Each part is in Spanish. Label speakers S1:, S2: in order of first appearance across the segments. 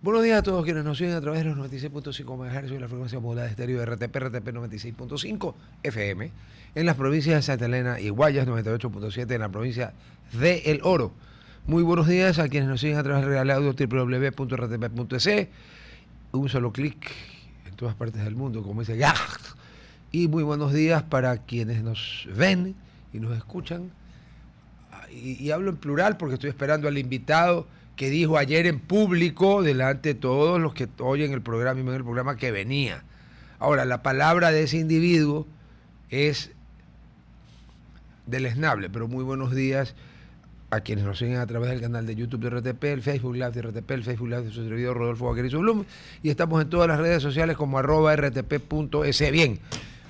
S1: Buenos días a todos quienes nos siguen a través de los 96.5 MHz de la frecuencia modulada de estéreo de RTP 96.5 FM en las provincias de Santa Elena y Guayas, 98.7 en la provincia de El Oro. Muy buenos días a quienes nos siguen a través del Real Audio www.rtp.es. Un solo clic en todas partes del mundo, como dice Gag. Y muy buenos días para quienes nos ven y nos escuchan. Y hablo en plural porque estoy esperando al invitado que dijo ayer en público, delante de todos los que oyen el programa y ven el programa, que venía. Ahora, la palabra de ese individuo es deleznable, pero muy buenos días a quienes nos siguen a través del canal de YouTube de RTP, el Facebook Live de RTP, el Facebook Live de su servidor Rodolfo Vaquerizo Blum, y estamos en todas las redes sociales como @rtp.es. Bien,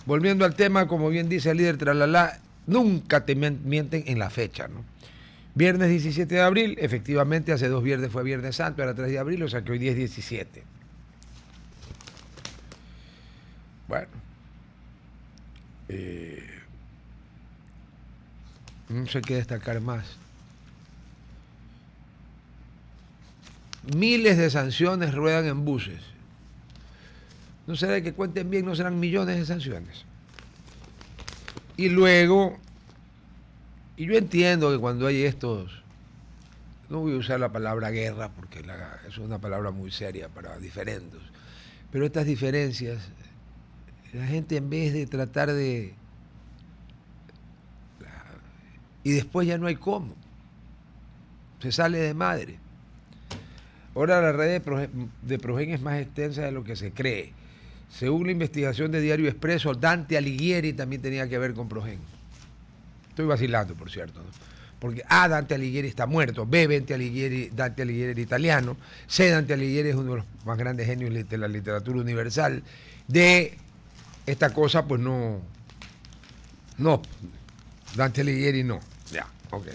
S1: volviendo al tema, como bien dice el líder Tralala, nunca te mienten en la fecha, ¿no? Viernes 17 de abril, efectivamente hace 2 viernes fue Viernes Santo, era 3 de abril, o sea que hoy día es 17. Bueno, no sé qué destacar más. Miles de sanciones ruedan en buses. No será que cuenten bien, no serán millones de sanciones. Y luego, y yo entiendo que cuando hay estos, no voy a usar la palabra guerra porque es una palabra muy seria para diferendos, pero estas diferencias, la gente en vez de tratar de... Y después ya no hay cómo, se sale de madre. Ahora la red de Progen es más extensa de lo que se cree. Según la investigación de Diario Expreso, Dante Alighieri también tenía que ver con Progen. Estoy vacilando, por cierto, ¿no? Porque A, Dante Alighieri está muerto, B, Dante Alighieri era italiano, C, Dante Alighieri es uno de los más grandes genios de la literatura universal, D, esta cosa pues no, Dante Alighieri no, ya, ok.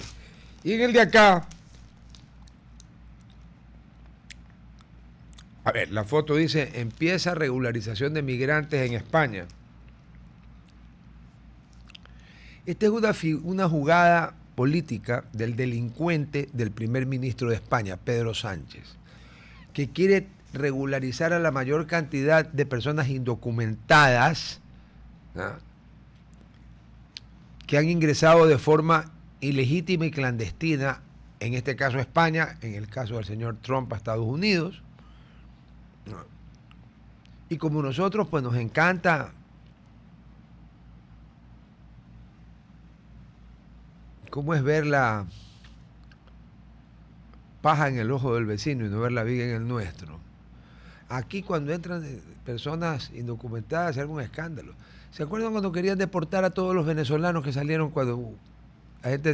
S1: Y en el de acá, a ver, la foto dice, empieza regularización de migrantes en España. Esta es una jugada política del delincuente del primer ministro de España, Pedro Sánchez, que quiere regularizar a la mayor cantidad de personas indocumentadas, ¿no?, que han ingresado de forma ilegítima y clandestina, en este caso a España, en el caso del señor Trump a Estados Unidos. ¿No? Y como nosotros, pues nos encanta cómo es ver la paja en el ojo del vecino y no ver la viga en el nuestro. Aquí cuando entran personas indocumentadas se hace un escándalo. ¿Se acuerdan cuando querían deportar a todos los venezolanos que salieron cuando la gente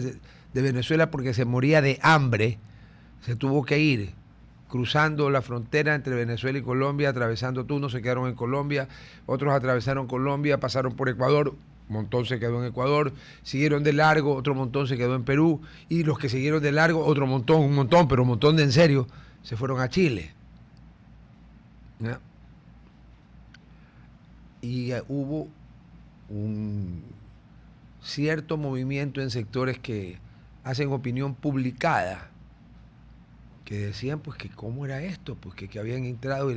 S1: de Venezuela porque se moría de hambre, se tuvo que ir cruzando la frontera entre Venezuela y Colombia, atravesando Tuno, se quedaron en Colombia, otros atravesaron Colombia, pasaron por Ecuador, un montón se quedó en Ecuador, siguieron de largo, otro montón se quedó en Perú, y los que siguieron de largo, otro montón, un montón, pero un montón de en serio, se fueron a Chile. ¿No? Y hubo un cierto movimiento en sectores que hacen opinión publicada, que decían pues que cómo era esto, pues que habían entrado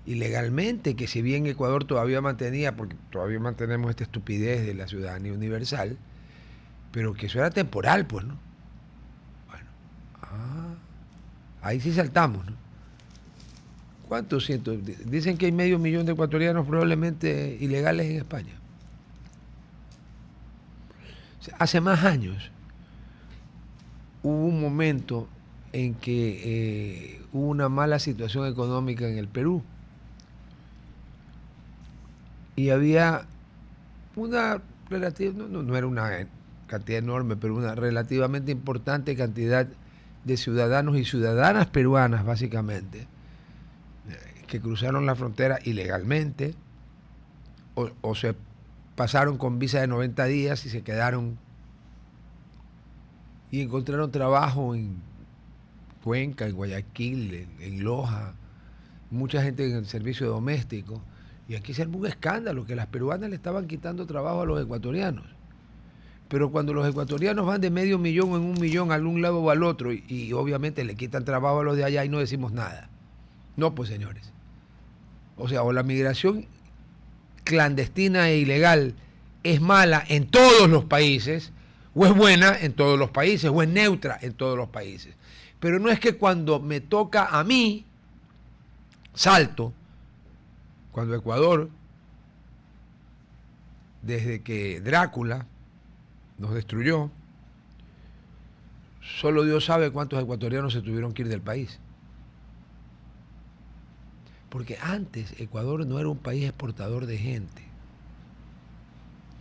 S1: ilegalmente, que si bien Ecuador todavía mantenía, porque todavía mantenemos esta estupidez de la ciudadanía universal, pero que eso era temporal, pues, ¿no? Bueno, ahí sí saltamos, ¿no? ¿Cuántos cientos? Dicen que hay 500.000 de ecuatorianos probablemente ilegales en España. O sea, hace más años hubo un momento en que hubo una mala situación económica en el Perú y había una relativa, no era una cantidad enorme, pero una relativamente importante cantidad de ciudadanos y ciudadanas peruanas, básicamente, que cruzaron la frontera ilegalmente o se pasaron con visa de 90 días y se quedaron y encontraron trabajo en Cuenca, en Guayaquil, en Loja, mucha gente en el servicio doméstico. Y aquí se armó un escándalo, que las peruanas le estaban quitando trabajo a los ecuatorianos. Pero cuando los ecuatorianos van de 500.000 en 1 millón a un lado o al otro, y obviamente le quitan trabajo a los de allá y no decimos nada. No, pues señores. O sea, o la migración clandestina e ilegal es mala en todos los países, o es buena en todos los países, o es neutra en todos los países. Pero no es que cuando me toca a mí, salto, cuando Ecuador, desde que Drácula nos destruyó, solo Dios sabe cuántos ecuatorianos se tuvieron que ir del país. Porque antes Ecuador no era un país exportador de gente.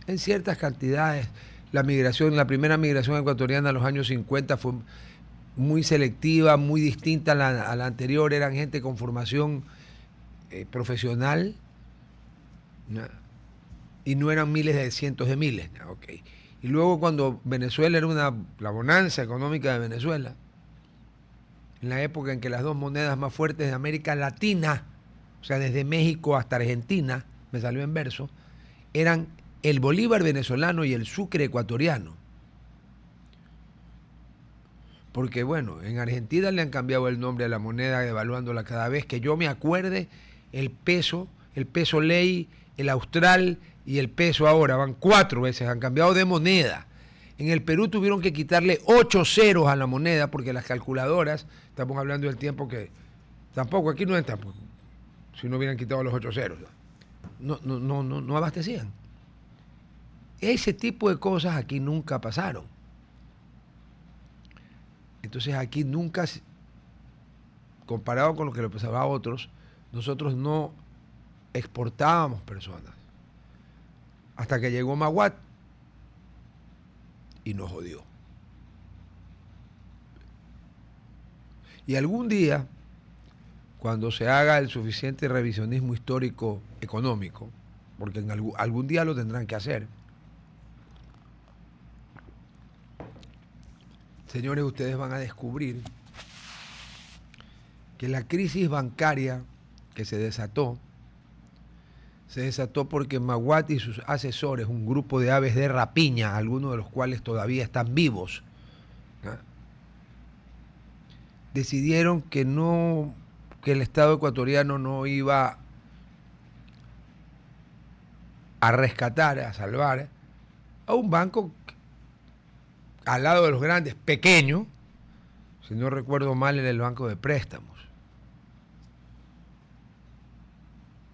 S1: En ciertas cantidades, la primera migración ecuatoriana en los años 50 fue muy selectiva, muy distinta a la anterior. Eran gente con formación profesional, ¿no? Y no eran miles de cientos de miles. ¿No? Okay. Y luego cuando Venezuela era la bonanza económica de Venezuela, en la época en que las dos monedas más fuertes de América Latina, o sea, desde México hasta Argentina, me salió en verso, eran el bolívar venezolano y el sucre ecuatoriano. Porque bueno, en Argentina le han cambiado el nombre a la moneda, devaluándola cada vez que yo me acuerde. El peso ley, el austral y el peso ahora van 4 veces, han cambiado de moneda. En el Perú tuvieron que quitarle 8 ceros a la moneda porque las calculadoras, estamos hablando del tiempo que tampoco aquí no entran, si no hubieran quitado los 8 ceros, no abastecían. Ese tipo de cosas aquí nunca pasaron. Entonces aquí nunca, comparado con lo que le pasaba a otros, nosotros no exportábamos personas. Hasta que llegó Maguad y nos jodió. Y algún día, cuando se haga el suficiente revisionismo histórico económico, porque en algún día lo tendrán que hacer, señores, ustedes van a descubrir que la crisis bancaria que se desató porque Maguad y sus asesores, un grupo de aves de rapiña, algunos de los cuales todavía están vivos, ¿no?, decidieron que el Estado ecuatoriano no iba a rescatar, a salvar a un banco al lado de los grandes, pequeño, si no recuerdo mal, era el Banco de Préstamos.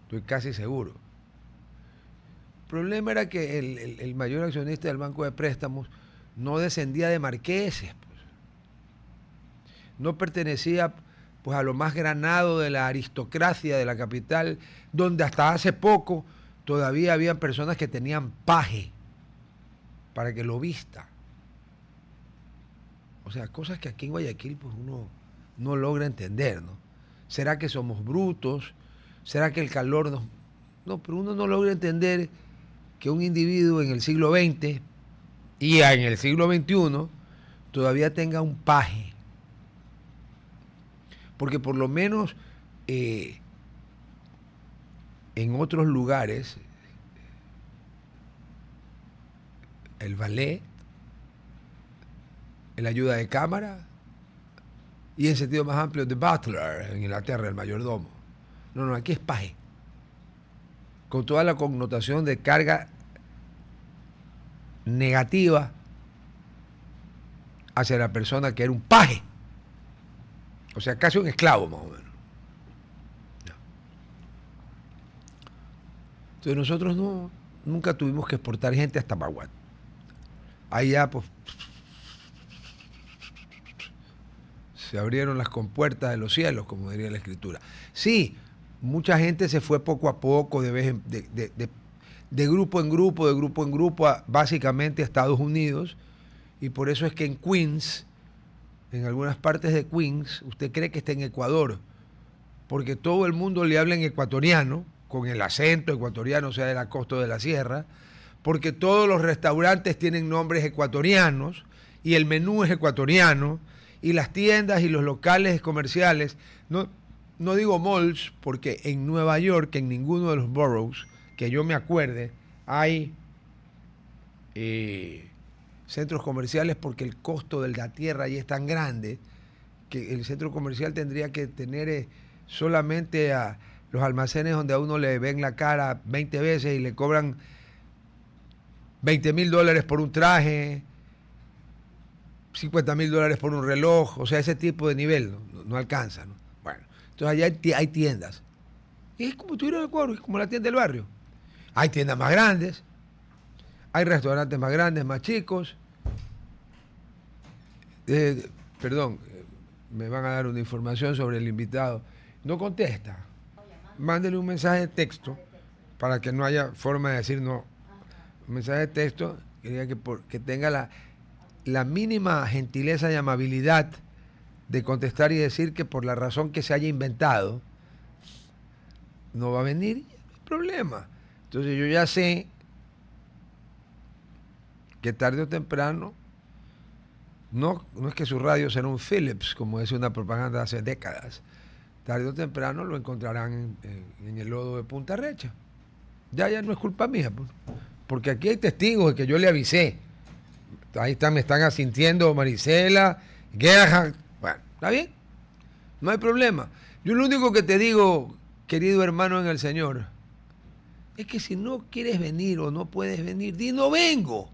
S1: Estoy casi seguro. El problema era que el mayor accionista del Banco de Préstamos no descendía de marqueses, pues. No pertenecía pues a lo más granado de la aristocracia de la capital, donde hasta hace poco todavía habían personas que tenían paje para que lo vista. O sea, cosas que aquí en Guayaquil pues uno no logra entender, ¿no? ¿Será que somos brutos? ¿Será que el calor nos...? No, pero uno no logra entender que un individuo en el siglo XX y en el siglo XXI todavía tenga un paje. Porque por lo menos en otros lugares el valet, el ayuda de cámara y en sentido más amplio the butler en Inglaterra, el mayordomo. No, aquí es paje, con toda la connotación de carga negativa hacia la persona que era un paje, o sea, casi un esclavo más o menos. Entonces nosotros nunca tuvimos que exportar gente hasta Maguad. Ahí ya pues se abrieron las compuertas de los cielos, como diría la escritura. Sí, mucha gente se fue poco a poco, de grupo en grupo, básicamente a Estados Unidos, y por eso es que en Queens, en algunas partes de Queens, usted cree que está en Ecuador, porque todo el mundo le habla en ecuatoriano, con el acento ecuatoriano, o sea, de la costa de la sierra, porque todos los restaurantes tienen nombres ecuatorianos, y el menú es ecuatoriano, y las tiendas y los locales comerciales, no digo malls, porque en Nueva York, en ninguno de los boroughs, que yo me acuerde, hay centros comerciales, porque el costo de la tierra ahí es tan grande que el centro comercial tendría que tener solamente a los almacenes donde a uno le ven la cara 20 veces y le cobran $20,000 por un traje, $50,000 por un reloj, o sea, ese tipo de nivel no alcanza, ¿no? Bueno, entonces allá hay tiendas. Y es como tuvieron el Ecuador, es como la tienda del barrio. Hay tiendas más grandes, hay restaurantes más grandes, más chicos. Perdón, me van a dar una información sobre el invitado. No contesta. Mándele un mensaje de texto para que no haya forma de decir no. Un mensaje de texto que diga que tenga la mínima gentileza y amabilidad de contestar y decir que por la razón que se haya inventado no va a venir, no hay problema. Entonces yo ya sé que tarde o temprano, no es que su radio será un Philips, como decía una propaganda hace décadas, tarde o temprano lo encontrarán en el lodo de Punta Recha. Ya no es culpa mía, pues, porque aquí hay testigos de que yo le avisé. Ahí me están asintiendo Marisela, Gerhard. Bueno, ¿está bien? No hay problema. Yo lo único que te digo, querido hermano en el Señor, es que si no quieres venir o no puedes venir, di no vengo.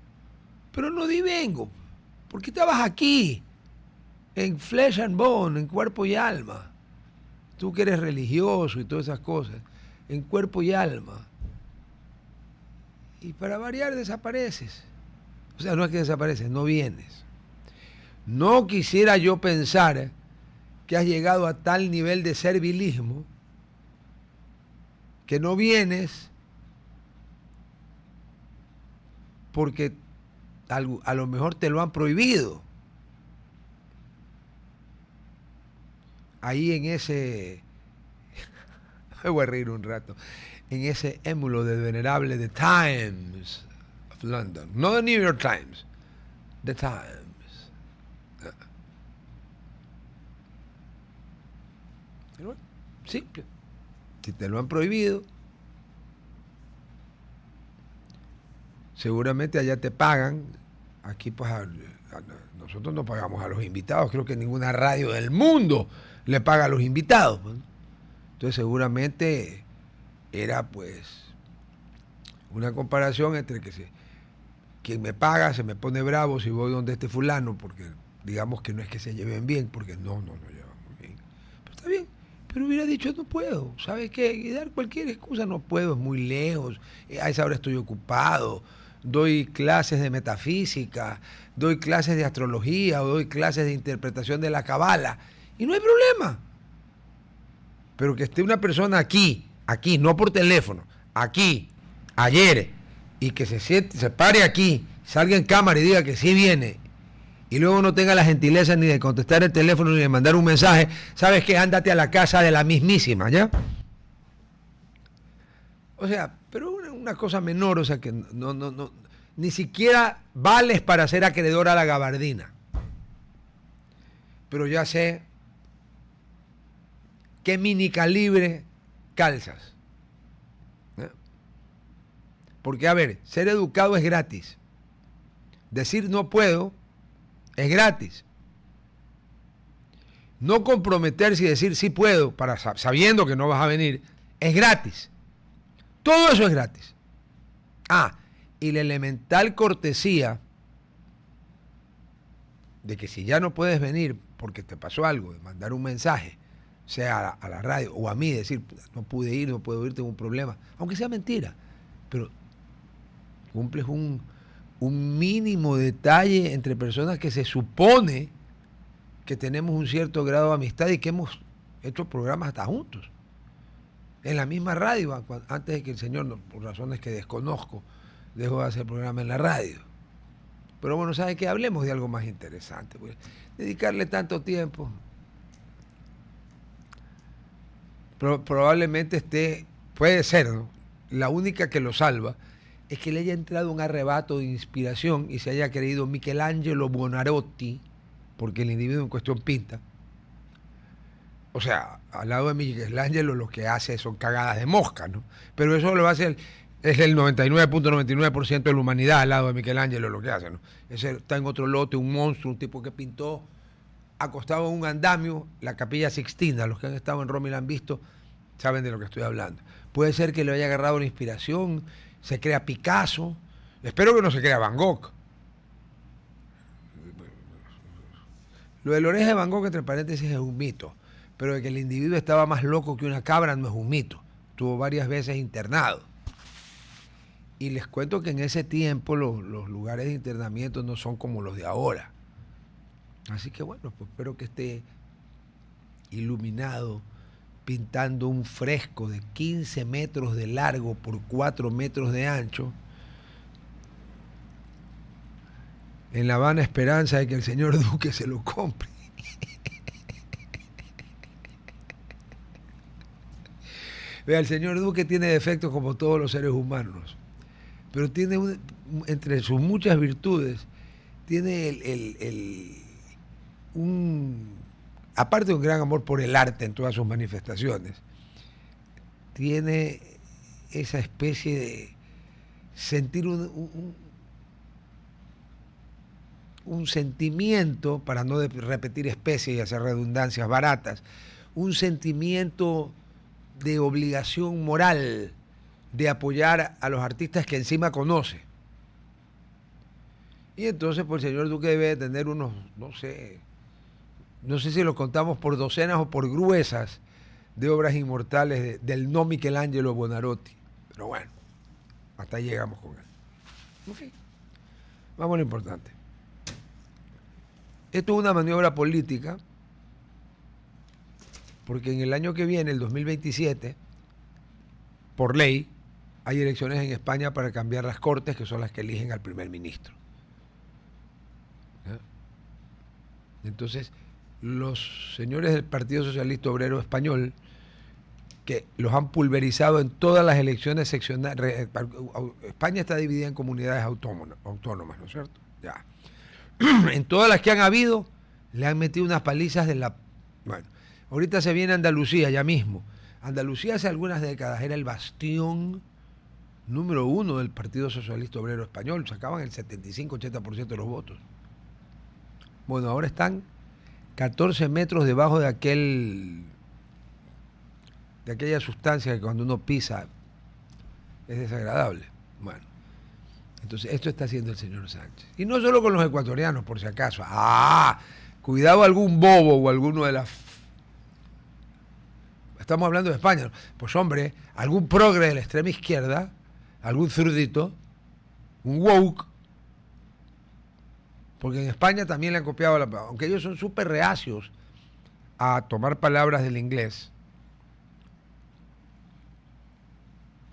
S1: Pero no di vengo. Porque estabas aquí, en flesh and bone, en cuerpo y alma. Tú que eres religioso y todas esas cosas, en cuerpo y alma. Y para variar desapareces. O sea, no es que desapareces, no vienes. No quisiera yo pensar que has llegado a tal nivel de servilismo que no vienes porque a lo mejor te lo han prohibido. Ahí en ese, me voy a reír un rato, en ese émulo del venerable The Times of London, no The New York Times, The Times. Pero bueno, simple. Si te lo han prohibido, seguramente allá te pagan. Aquí pues nosotros no pagamos a los invitados. Creo que ninguna radio del mundo le paga a los invitados. Entonces seguramente era pues una comparación entre quien me paga se me pone bravo si voy donde este fulano, porque digamos que no es que se lleven bien, porque no llevan muy bien. Pero está bien. Pero hubiera dicho, no puedo, ¿sabes qué? Y dar cualquier excusa, no puedo, es muy lejos, a esa hora estoy ocupado, doy clases de metafísica, doy clases de astrología, o doy clases de interpretación de la Cabala, y no hay problema. Pero que esté una persona aquí, no por teléfono, aquí, ayer, y que se pare aquí, salga en cámara y diga que sí viene, y luego no tenga la gentileza ni de contestar el teléfono ni de mandar un mensaje, ¿sabes qué? Ándate a la casa de la mismísima, ¿ya? O sea, pero una cosa menor, o sea, que no, ni siquiera vales para ser acreedor a la gabardina. Pero ya sé qué mini calibre calzas. ¿Eh? Porque, a ver, ser educado es gratis. Decir no puedo es gratis. No comprometerse y decir sí puedo, sabiendo que no vas a venir, es gratis. Todo eso es gratis. Y la elemental cortesía de que si ya no puedes venir porque te pasó algo, de mandar un mensaje, sea a la radio o a mí, decir no pude ir, no puedo ir, tengo un problema, aunque sea mentira, pero cumples un mínimo detalle entre personas que se supone que tenemos un cierto grado de amistad y que hemos hecho programas hasta juntos. En la misma radio, antes de que el señor, por razones que desconozco, dejó de hacer programa en la radio. Pero bueno, ¿sabe qué? Hablemos de algo más interesante. Pues, dedicarle tanto tiempo. Probablemente puede ser, ¿no? La única que lo salva es que le haya entrado un arrebato de inspiración y se haya creído Michelangelo Buonarroti, porque el individuo en cuestión pinta. O sea, al lado de Michelangelo lo que hace son cagadas de mosca, ¿no? Pero eso lo hace es el 99.99% de la humanidad al lado de Michelangelo lo que hace, ¿no? Ese está en otro lote, un monstruo, un tipo que pintó acostado en un andamio, la Capilla Sixtina. Los que han estado en Roma y la han visto saben de lo que estoy hablando. Puede ser que le haya agarrado la inspiración, se crea Picasso. Espero que no se crea Van Gogh. Lo de la oreja de Van Gogh, entre paréntesis, es un mito. Pero de que el individuo estaba más loco que una cabra no es un mito. Estuvo varias veces internado. Y les cuento que en ese tiempo los lugares de internamiento no son como los de ahora. Así que bueno, pues espero que esté iluminado, pintando un fresco de 15 metros de largo por 4 metros de ancho, en la vana esperanza de que el señor Duque se lo compre. Vea, el señor Duque tiene defectos como todos los seres humanos, pero tiene entre sus muchas virtudes, tiene aparte de un gran amor por el arte en todas sus manifestaciones, tiene esa especie de sentir un sentimiento, para no repetir especies y hacer redundancias baratas, un sentimiento de obligación moral de apoyar a los artistas que encima conoce. Y entonces, pues el señor Duque debe tener unos, no sé si lo contamos por docenas o por gruesas de obras inmortales del no Michelangelo Buonarroti. Pero bueno, hasta ahí llegamos con él. Ok, vamos a lo importante. Esto es una maniobra política, porque en el año que viene, el 2027, por ley, hay elecciones en España para cambiar las Cortes, que son las que eligen al primer ministro. Entonces, los señores del Partido Socialista Obrero Español, que los han pulverizado en todas las elecciones seccionales. España está dividida en comunidades autónomas, ¿no es cierto? Ya. En todas las que han habido, le han metido unas palizas de la... Bueno, ahorita se viene Andalucía, ya mismo. Andalucía hace algunas décadas era el bastión número 1 del Partido Socialista Obrero Español. Sacaban el 75-80% de los votos. Bueno, ahora están 14 metros debajo de aquella sustancia que cuando uno pisa es desagradable. Bueno, entonces esto está haciendo el señor Sánchez. Y no solo con los ecuatorianos, por si acaso. Cuidado algún bobo o alguno de las... Estamos hablando de España. Pues hombre, algún progre de la extrema izquierda, algún zurdito, un woke, porque en España también le han copiado aunque ellos son súper reacios a tomar palabras del inglés.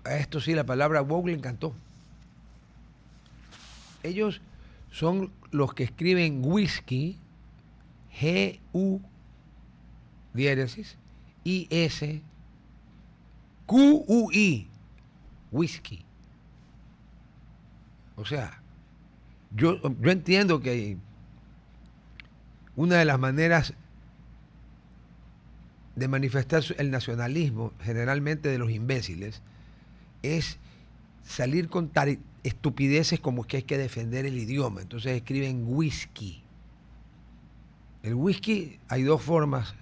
S1: A esto sí, la palabra woke le encantó. Ellos son los que escriben whisky, G-U, diéresis, I-S, Q-U-I, whisky. O sea, yo entiendo que una de las maneras de manifestar el nacionalismo, generalmente de los imbéciles, es salir con estupideces como que hay que defender el idioma. Entonces escriben whisky. El whisky hay dos formas,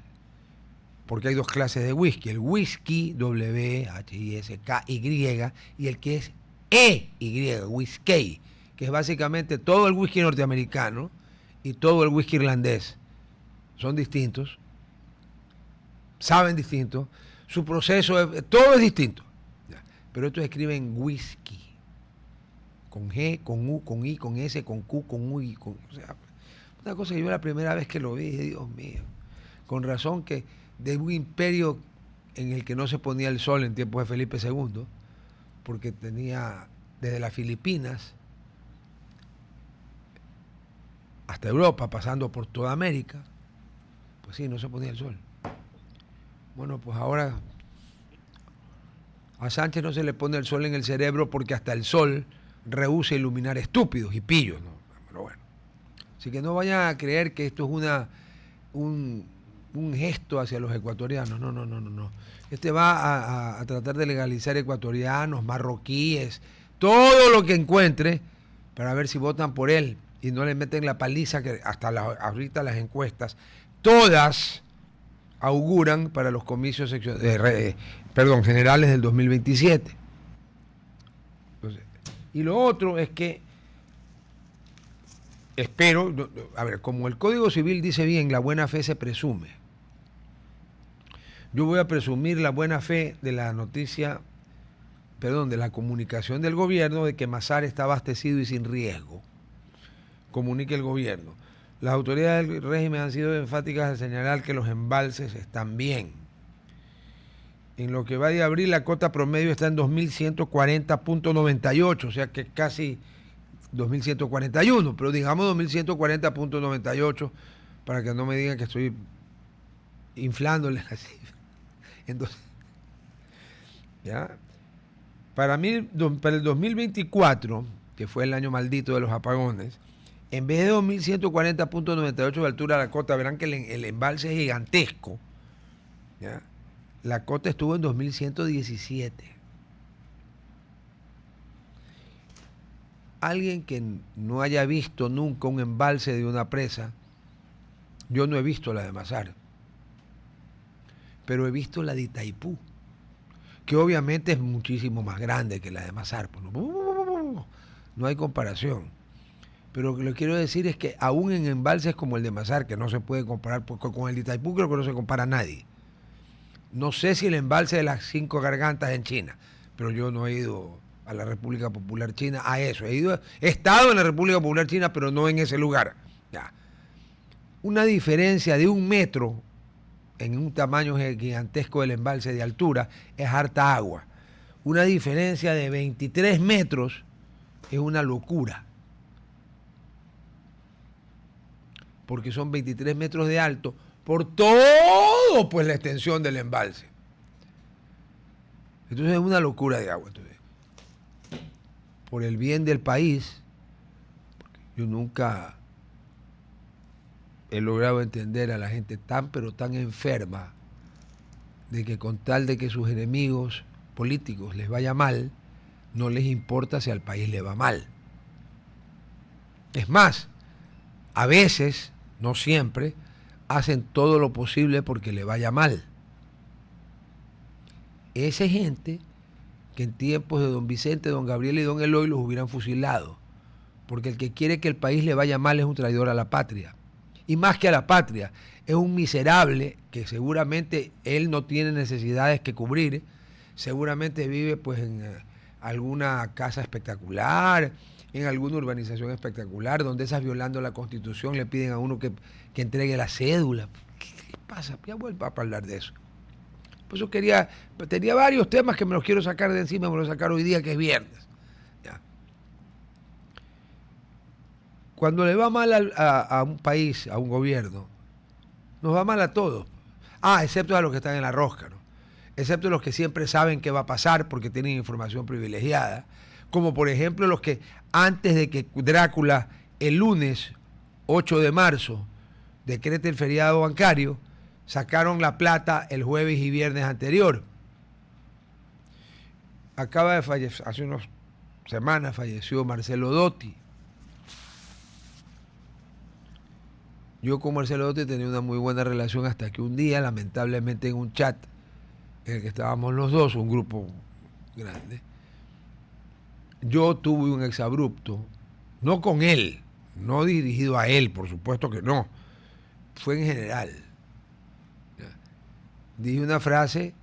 S1: porque hay dos clases de whisky. El whisky, W-H-I-S-K-Y, y el que es E-Y, whisky, que es básicamente todo el whisky norteamericano y todo el whisky irlandés. Son distintos, saben distinto, su proceso, todo es distinto. Pero estos escriben whisky, con G, con U, con I, con S, con Q, con U, o sea, una cosa que yo la primera vez que lo vi, Dios mío, con razón que de un imperio en el que no se ponía el sol en tiempos de Felipe II, porque tenía desde las Filipinas hasta Europa, pasando por toda América, pues sí, no se ponía el sol. Bueno, pues ahora a Sánchez no se le pone el sol en el cerebro porque hasta el sol rehúsa iluminar estúpidos y pillos, ¿no? Pero bueno. Así que no vayan a creer que esto es un gesto hacia los ecuatorianos. No. Este va a tratar de legalizar ecuatorianos, marroquíes, todo lo que encuentre para ver si votan por él y no le meten la paliza que hasta ahorita las encuestas todas auguran para los comicios generales del 2027. Entonces, y lo otro es que espero, a ver, como el Código Civil dice bien, la buena fe se presume. Yo voy a presumir la buena fe de la noticia, de la comunicación del gobierno de que Masar está abastecido y sin riesgo. Comunique el gobierno. Las autoridades del régimen han sido enfáticas al señalar que los embalses están bien. En lo que va de abril, la cota promedio está en 2.140.98, o sea que casi 2.141, pero digamos 2.140.98 para que no me digan que estoy inflándole la cifra. Entonces, ¿ya? Para el 2024, que fue el año maldito de los apagones, en vez de 2.140.98 de altura de la cota, verán que el embalse es gigantesco, ¿ya? La cota estuvo en 2.117. Alguien que no haya visto nunca un embalse de una presa, yo no he visto la de Masar, pero he visto la de Itaipú, que obviamente es muchísimo más grande que la de Masar. No hay comparación. Pero lo que le quiero decir es que aún en embalses como el de Masar, que no se puede comparar con el de Itaipú, creo que no se compara a nadie. No sé si el embalse de las 5 gargantas en China, pero yo no he ido a la República Popular China a eso. He estado en la República Popular China, pero no en ese lugar. Ya. Una diferencia de 1 metro en un tamaño gigantesco del embalse de altura es harta agua. Una diferencia de 23 metros es una locura. Porque son 23 metros de alto por todo pues la extensión del embalse. Entonces es una locura de agua. Entonces, por el bien del país, yo nunca he logrado entender a la gente tan pero tan enferma de que con tal de que sus enemigos políticos les vaya mal, no les importa si al país le va mal. Es más, a veces, no siempre, hacen todo lo posible porque le vaya mal. Esa gente que en tiempos de don Vicente, don Gabriel y don Eloy los hubieran fusilado, porque el que quiere que el país le vaya mal es un traidor a la patria. Y más que a la patria, es un miserable que seguramente él no tiene necesidades que cubrir, seguramente vive pues en alguna casa espectacular, en alguna urbanización espectacular, donde esas violando la Constitución le piden a uno que entregue la cédula. ¿Qué pasa? Ya vuelvo a hablar de eso. Por eso tenía varios temas que me los quiero sacar de encima, me los sacar hoy día que es viernes. Ya. Cuando le va mal a un país, a un gobierno, nos va mal a todos. Excepto a los que están en la rosca, ¿no? Excepto los que siempre saben qué va a pasar porque tienen información privilegiada. Como por ejemplo los que antes de que Drácula el lunes 8 de marzo decrete el feriado bancario, sacaron la plata el jueves y viernes anterior. Acaba de fallecer, hace unas semanas falleció Marcelo Dotti. Yo con Marcelo Dotti tenía una muy buena relación hasta que un día, lamentablemente en un chat en el que estábamos los dos, un grupo grande, yo tuve un exabrupto, no con él, no dirigido a él, por supuesto que no, fue en general. Dije una frase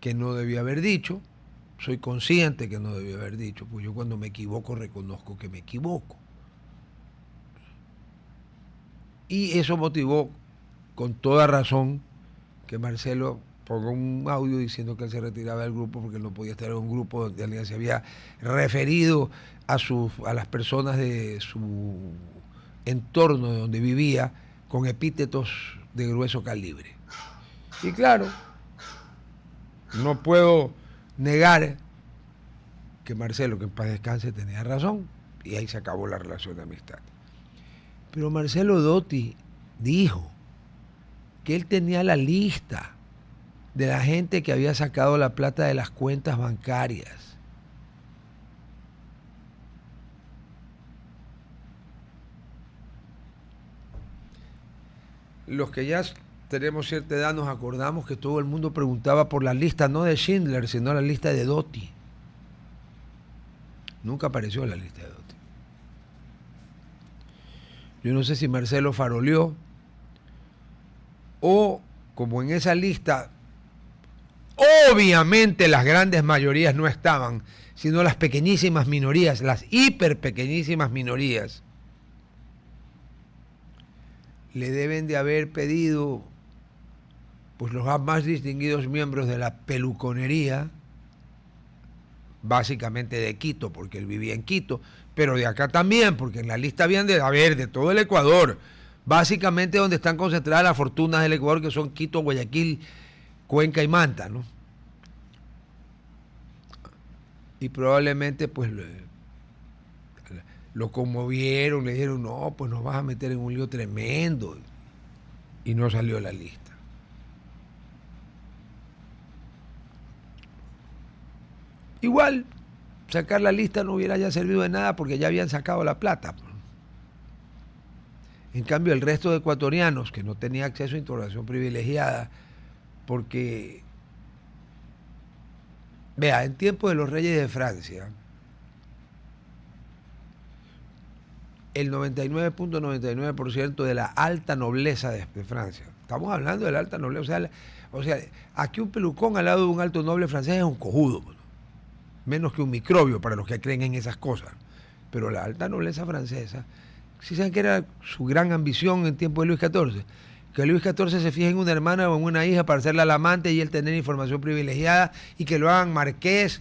S1: que no debía haber dicho, soy consciente que no debía haber dicho, pues yo cuando me equivoco reconozco que me equivoco. Y eso motivó con toda razón que Marcelo ponga un audio diciendo que él se retiraba del grupo porque él no podía estar en un grupo donde alguien se había referido a las personas de su entorno de donde vivía con epítetos de grueso calibre. Y claro, no puedo negar que Marcelo, que en paz descanse, tenía razón, y ahí se acabó la relación de amistad. Pero Marcelo Dotti dijo que él tenía la lista de la gente que había sacado la plata de las cuentas bancarias. los que ya tenemos cierta edad nos acordamos que todo el mundo preguntaba por la lista, no de Schindler, sino la lista de Doty. Nunca apareció la lista de Doty. Yo no sé si Marcelo faroleó o, como en esa lista, obviamente las grandes mayorías no estaban, sino las pequeñísimas minorías, las hiper pequeñísimas minorías, le deben de haber pedido pues los más distinguidos miembros de la peluconería, básicamente de Quito, porque él vivía en Quito, pero de acá también, porque en la lista habían de haber de todo el Ecuador, básicamente donde están concentradas las fortunas del Ecuador, que son Quito, Guayaquil, Cuenca y Manta, ¿no? Y probablemente pues lo conmovieron, le dijeron, no, pues nos vas a meter en un lío tremendo, y no salió la lista. Igual, sacar la lista no hubiera ya servido de nada porque ya habían sacado la plata. En cambio, el resto de ecuatorianos que no tenía acceso a información privilegiada, porque, vea, en tiempos de los reyes de Francia, el 99.99% de la alta nobleza de Francia, estamos hablando de la alta nobleza, o sea, aquí un pelucón al lado de un alto noble francés es un cojudo, menos que un microbio para los que creen en esas cosas. Pero la alta nobleza francesa, ¿sí saben que era su gran ambición en tiempo de Luis XIV? Que Luis XIV se fije en una hermana o en una hija para hacerla la amante y él tener información privilegiada y que lo hagan marqués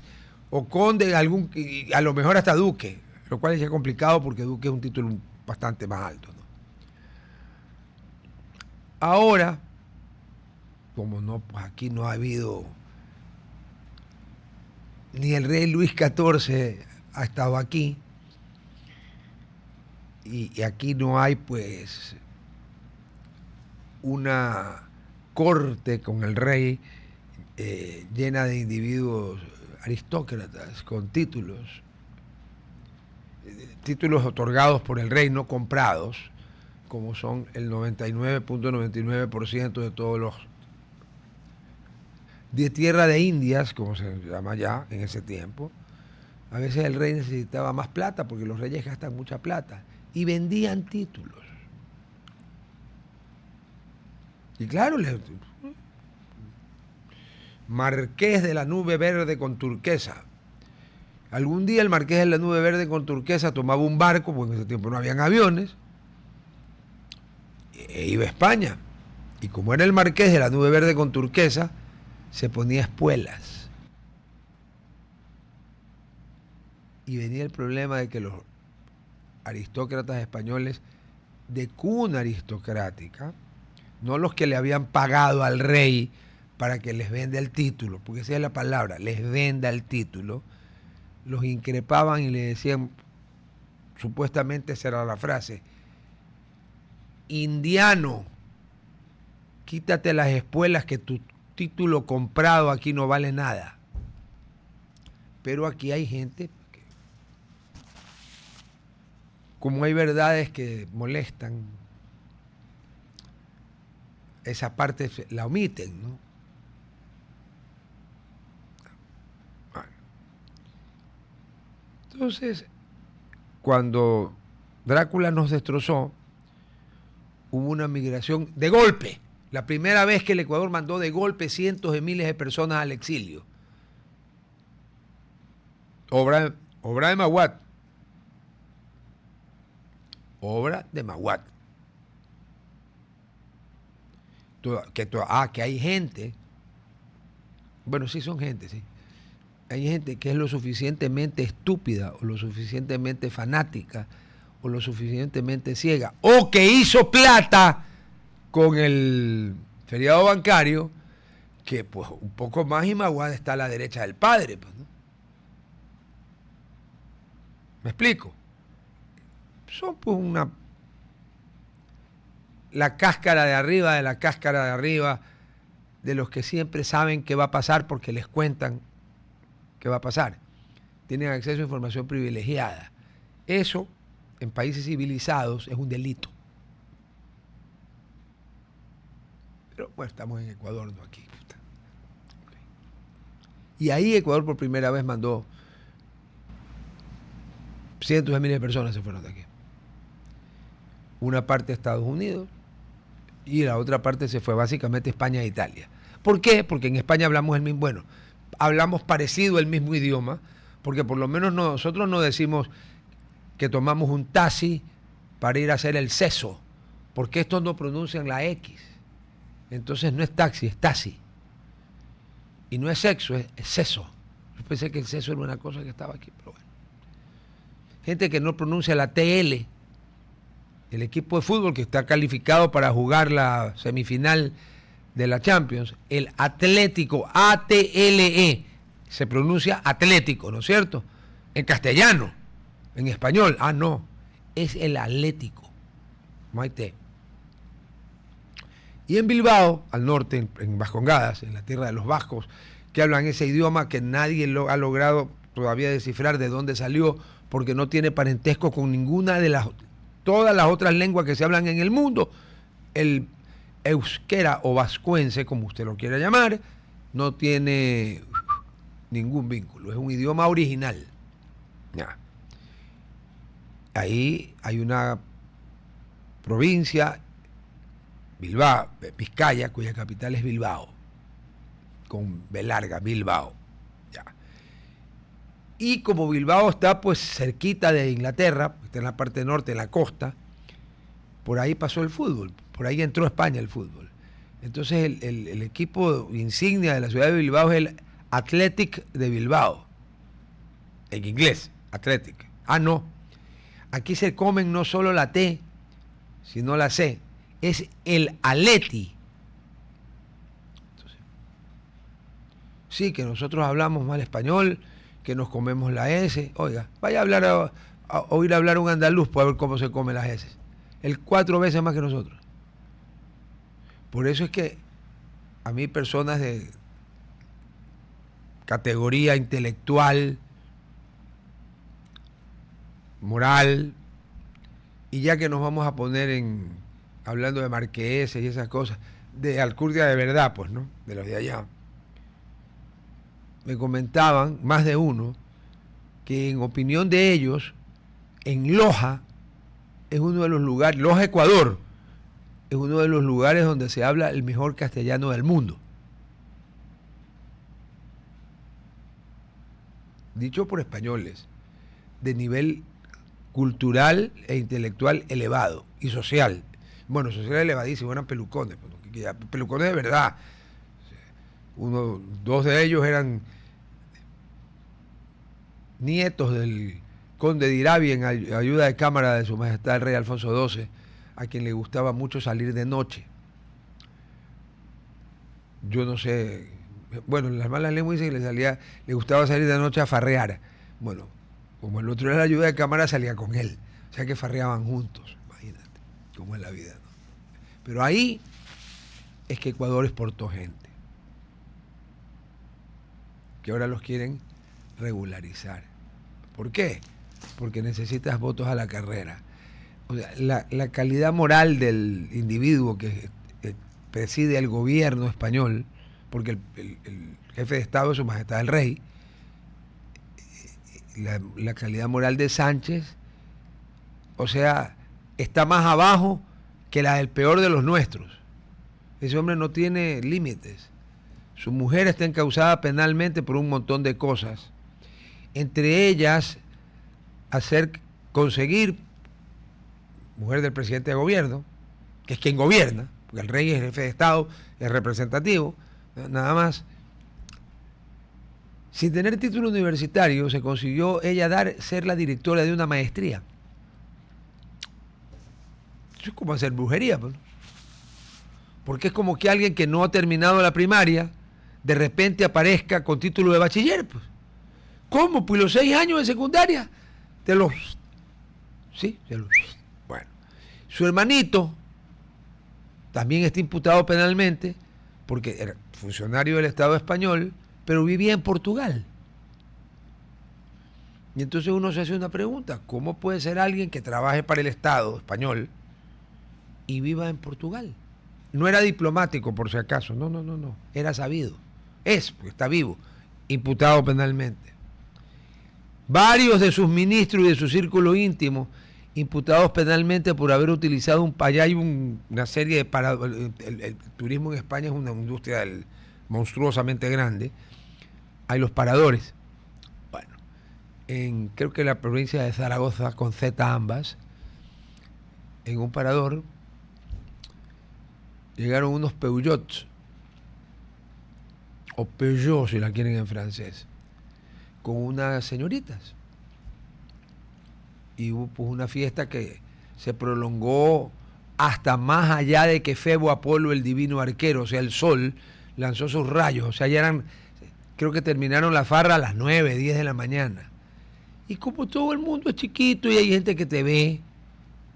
S1: o conde, a lo mejor hasta duque, lo cual es ya complicado porque duque es un título bastante más alto, ¿no? Ahora, como no, pues aquí no ha habido, ni el rey Luis XIV ha estado aquí, y aquí no hay pues una corte con el rey llena de individuos aristócratas con títulos otorgados por el rey, no comprados, como son el 99.99% de todos los de tierra de Indias, como se llama ya en ese tiempo. A veces el rey necesitaba más plata porque los reyes gastan mucha plata y vendían títulos. Y claro, Marqués de la Nube Verde con Turquesa. Algún día el Marqués de la Nube Verde con Turquesa tomaba un barco, porque en ese tiempo no habían aviones, e iba a España. Y como era el Marqués de la Nube Verde con Turquesa, se ponía espuelas. Y venía el problema de que los aristócratas españoles de cuna aristocrática, no los que le habían pagado al rey para que les venda el título, porque esa es la palabra, les venda el título, los increpaban y le decían, supuestamente esa era la frase, indiano, quítate las espuelas que tu título comprado aquí no vale nada. Pero aquí hay gente que, como hay verdades que molestan, esa parte la omiten, ¿no? Bueno. Entonces, cuando Drácula nos destrozó, hubo una migración de golpe. La primera vez que el Ecuador mandó de golpe cientos de miles de personas al exilio. Obra de Maguad. Obra de Maguad. Que hay gente, bueno, sí son gente, sí. Hay gente que es lo suficientemente estúpida o lo suficientemente fanática o lo suficientemente ciega o que hizo plata con el feriado bancario, que pues un poco más y Maguad está a la derecha del padre, pues, ¿no? ¿Me explico? Son pues la cáscara de arriba de la cáscara de arriba de los que siempre saben qué va a pasar porque les cuentan qué va a pasar. Tienen acceso a información privilegiada. Eso, en países civilizados, es un delito. Pero bueno, estamos en Ecuador, no aquí. Y ahí Ecuador por primera vez mandó cientos de miles de personas se fueron de aquí. Una parte a Estados Unidos y la otra parte se fue básicamente a España e Italia. ¿Por qué? Porque en España hablamos el mismo, bueno, hablamos parecido el mismo idioma, porque por lo menos nosotros no decimos que tomamos un taxi para ir a hacer el seso, porque estos no pronuncian la X. Entonces no es taxi, es taxi. Y no es sexo, es seso. Yo pensé que el seso era una cosa que estaba aquí, pero bueno. Gente que no pronuncia la TL. El equipo de fútbol que está calificado para jugar la semifinal de la Champions, el Atlético, ATLE, se pronuncia Atlético, ¿no es cierto? En castellano, en español, no, es el Atlético, Maite. Y en Bilbao, al norte, en Vascongadas, en la tierra de los vascos, que hablan ese idioma que nadie ha logrado todavía descifrar de dónde salió, porque no tiene parentesco con ninguna de todas las otras lenguas que se hablan en el mundo. El euskera o vascuense, como usted lo quiera llamar, no tiene ningún vínculo, es un idioma original. Ya. Ahí hay una provincia, Bilbao, Vizcaya, cuya capital es Bilbao, con B larga, Bilbao. Ya. Y como Bilbao está pues cerquita de Inglaterra, está en la parte norte, en la costa, por ahí pasó el fútbol, por ahí entró España el fútbol. Entonces el equipo insignia de la ciudad de Bilbao es el Athletic de Bilbao, en inglés, Athletic. No, aquí se comen no solo la T, sino la C, es el Aleti. Entonces, sí, que nosotros hablamos mal español, que nos comemos la S. Oiga, vaya a hablar a oír hablar un andaluz para ver cómo se come las S. El 4 veces más que nosotros. Por eso es que a mí personas de categoría intelectual, moral, y ya que nos vamos a poner hablando de marqueses y esas cosas, de alcurnia de verdad, pues, ¿no? De los de allá. Me comentaban, más de uno, que en opinión de ellos, en Loja es uno de los lugares, Loja, Ecuador, es uno de los lugares donde se habla el mejor castellano del mundo. Dicho por españoles, de nivel cultural e intelectual elevado y social. Bueno, social elevadísimo, eran pelucones, pelucones de verdad. Dos de ellos eran nietos del conde de Irabia en ayuda de cámara de su majestad el rey Alfonso XII, a quien le gustaba mucho salir de noche. Yo no sé, bueno, las malas lenguas dicen que le gustaba salir de noche a farrear. Bueno, como el otro era la ayuda de cámara, salía con él. O sea que farreaban juntos, imagínate, cómo es la vida, ¿no? Pero ahí es que Ecuador exportó gente, que ahora los quieren regularizar. ¿Por qué? Porque necesitas votos a la carrera. O sea, la calidad moral del individuo que preside el gobierno español, porque el jefe de Estado es su majestad el rey, la calidad moral de Sánchez, o sea, está más abajo que la del peor de los nuestros. Ese hombre no tiene límites. Su mujer está encausada penalmente por un montón de cosas, entre ellas conseguir, mujer del presidente de gobierno, que es quien gobierna, porque el rey es jefe de Estado, es representativo, nada más. Sin tener título universitario, se consiguió ella ser la directora de una maestría. Eso es como hacer brujería, pues. Porque es como que alguien que no ha terminado la primaria, de repente aparezca con título de bachiller, pues. ¿Cómo? Pues los 6 años de secundaria, sí, bueno. Su hermanito también está imputado penalmente, porque era funcionario del Estado español, pero vivía en Portugal. Y entonces uno se hace una pregunta, ¿cómo puede ser alguien que trabaje para el Estado español y viva en Portugal? No era diplomático, por si acaso. No, no, no, no. Era sabido. Es, porque está vivo, imputado penalmente. Varios de sus ministros y de su círculo íntimo imputados penalmente por haber utilizado allá hay una serie de el turismo en España es una industria monstruosamente grande. Hay los paradores. Bueno, creo que en la provincia de Zaragoza, con Z ambas, en un parador llegaron unos Peugeots, o Peugeot si la quieren en francés, con unas señoritas. Y hubo pues una fiesta que se prolongó hasta más allá de que Febo Apolo, el divino arquero, o sea, el sol, lanzó sus rayos. O sea, ya creo que terminaron la farra a las 9, 10 de la mañana. Y como todo el mundo es chiquito y hay gente que te ve,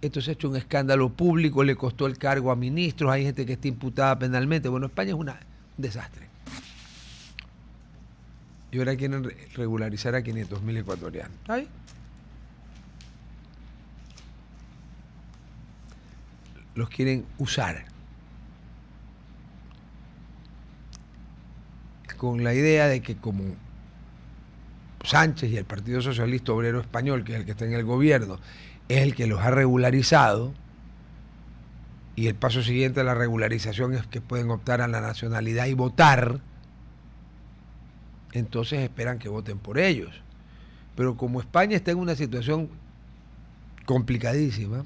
S1: esto se ha hecho un escándalo público, le costó el cargo a ministros, hay gente que está imputada penalmente. Bueno, España es un desastre. Y ahora quieren regularizar a 500.000 ecuatorianos. ¿Está bien? Los quieren usar con la idea de que como Sánchez y el Partido Socialista Obrero Español, que es el que está en el gobierno, es el que los ha regularizado, y el paso siguiente a la regularización es que pueden optar a la nacionalidad y votar, entonces esperan que voten por ellos. Pero como España está en una situación complicadísima,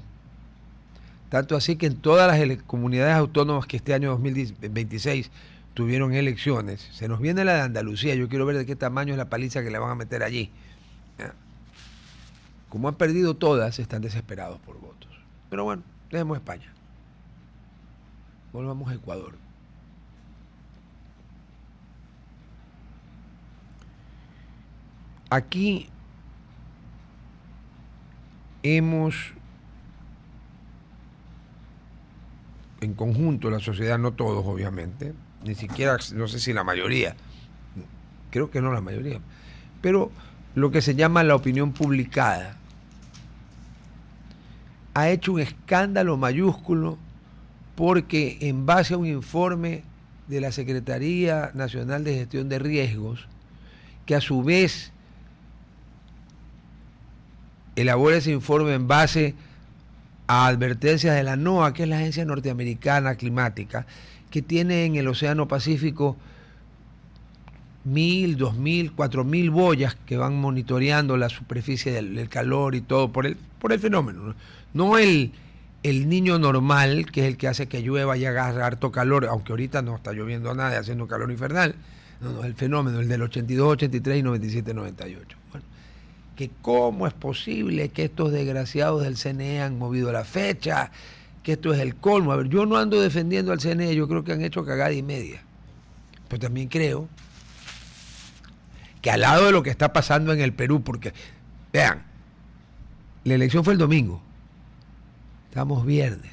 S1: tanto así que en todas las comunidades autónomas que este año 2026 tuvieron elecciones, se nos viene la de Andalucía, yo quiero ver de qué tamaño es la paliza que le van a meter allí. Como han perdido todas, están desesperados por votos. Pero bueno, dejemos España. Volvamos a Ecuador. Aquí hemos, en conjunto, la sociedad, no todos obviamente, ni siquiera, no sé si la mayoría, creo que no la mayoría, pero lo que se llama la opinión publicada, ha hecho un escándalo mayúsculo porque en base a un informe de la Secretaría Nacional de Gestión de Riesgos, que a su vez elabora ese informe en base a advertencias de la NOAA, que es la Agencia Norteamericana Climática, que tiene en el Océano Pacífico 1.000, 2.000, 4.000 boyas que van monitoreando la superficie del calor y todo por el fenómeno. No el niño normal, que es el que hace que llueva y haga harto calor, aunque ahorita no está lloviendo nada y haciendo calor infernal. No, el fenómeno, el del 82, 83 y 97, 98. Bueno, que cómo es posible que estos desgraciados del CNE han movido la fecha, que esto es el colmo. A ver, yo no ando defendiendo al CNE, yo creo que han hecho cagada y media. Pero también creo que al lado de lo que está pasando en el Perú, porque, vean, la elección fue el domingo, estamos viernes.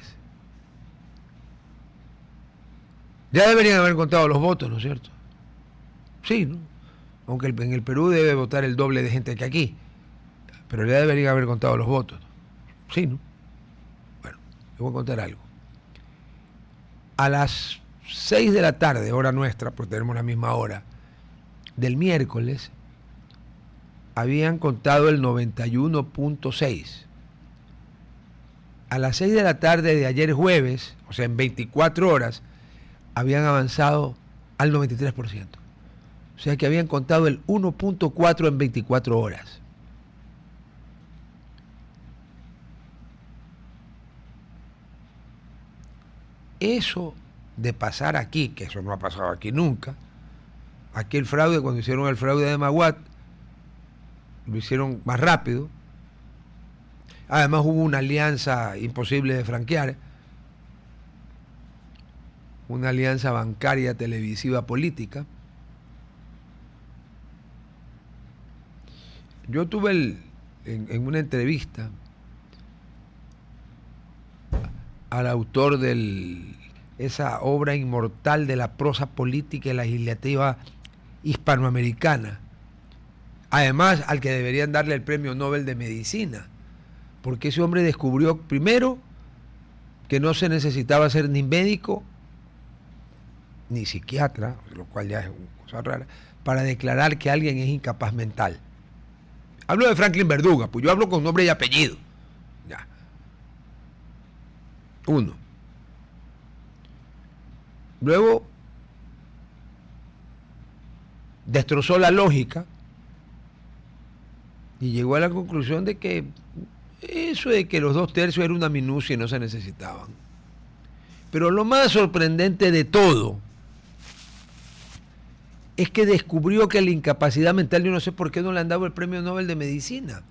S1: Ya deberían haber contado los votos, ¿no es cierto? Sí, ¿no? Aunque en el Perú debe votar el doble de gente que aquí, pero ya deberían haber contado los votos, ¿no? Sí, ¿no? Bueno, les voy a contar algo. A las 6 de la tarde, hora nuestra, pues tenemos la misma hora, del miércoles, habían contado el 91.6. A las 6 de la tarde de ayer jueves, o sea, en 24 horas, habían avanzado al 93%. O sea que habían contado el 1.4 en 24 horas. Eso de pasar aquí, que eso no ha pasado aquí nunca, aquí el fraude, cuando hicieron el fraude de Maguat, lo hicieron más rápido. Además hubo una alianza imposible de franquear, una alianza bancaria, televisiva, política. Yo tuve en una entrevista al autor de esa obra inmortal de la prosa política y legislativa hispanoamericana, además al que deberían darle el premio Nobel de Medicina, porque ese hombre descubrió primero que no se necesitaba ser ni médico ni psiquiatra, lo cual ya es una cosa rara, para declarar que alguien es incapaz mental. Hablo de Franklin Verduga, pues yo hablo con nombre y apellido. Ya. Uno. Luego destrozó la lógica y llegó a la conclusión de que eso de que los 2/3 era una minucia y no se necesitaban. Pero lo más sorprendente de todo es que descubrió que la incapacidad mental, yo no sé por qué no le han dado el premio Nobel de Medicina,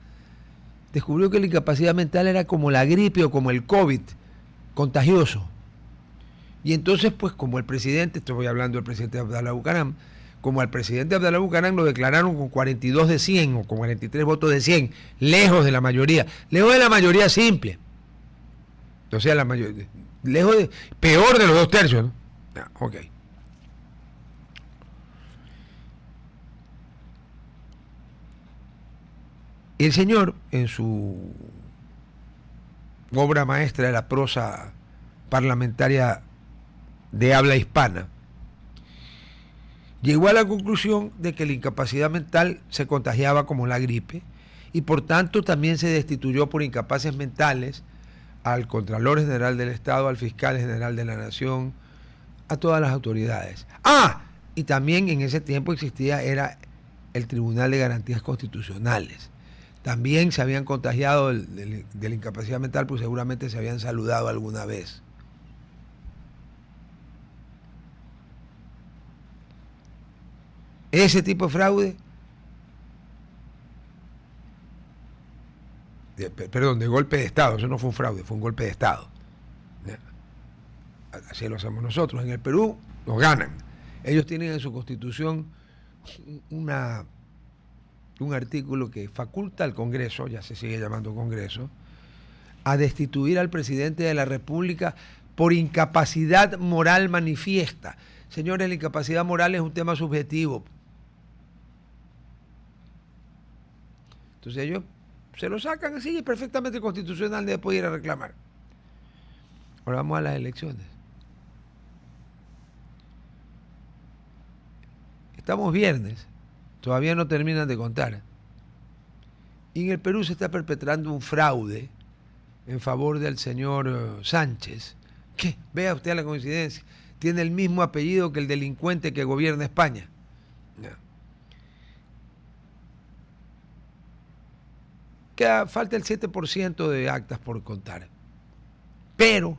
S1: descubrió que la incapacidad mental era como la gripe o como el COVID, contagioso. Y entonces, pues como el presidente, estoy hablando del presidente Abdalá Bucaram, como al presidente Abdalá Bucaram lo declararon con 42 de 100 o con 43 votos de 100, lejos de la mayoría simple. O sea, la mayoría, lejos de, peor de los 2/3, ¿no? Ya, ok. El señor, en su obra maestra de la prosa parlamentaria de habla hispana, llegó a la conclusión de que la incapacidad mental se contagiaba como la gripe y por tanto también se destituyó por incapaces mentales al Contralor General del Estado, al Fiscal General de la Nación, a todas las autoridades. Y también en ese tiempo era el Tribunal de Garantías Constitucionales. También se habían contagiado de la incapacidad mental, pues seguramente se habían saludado alguna vez. Ese tipo de fraude, de golpe de Estado, eso no fue un fraude, fue un golpe de Estado. Así lo hacemos nosotros. En el Perú nos ganan. Ellos tienen en su Constitución un artículo que faculta al Congreso, ya se sigue llamando Congreso, a destituir al presidente de la República por incapacidad moral manifiesta. Señores, la incapacidad moral es un tema subjetivo. Entonces ellos se lo sacan así, perfectamente constitucional, de poder ir a reclamar. Ahora vamos a las elecciones. Estamos viernes, todavía no terminan de contar. Y en el Perú se está perpetrando un fraude en favor del señor Sánchez, que, vea usted la coincidencia, tiene el mismo apellido que el delincuente que gobierna España. Que falta el 7% de actas por contar. Pero,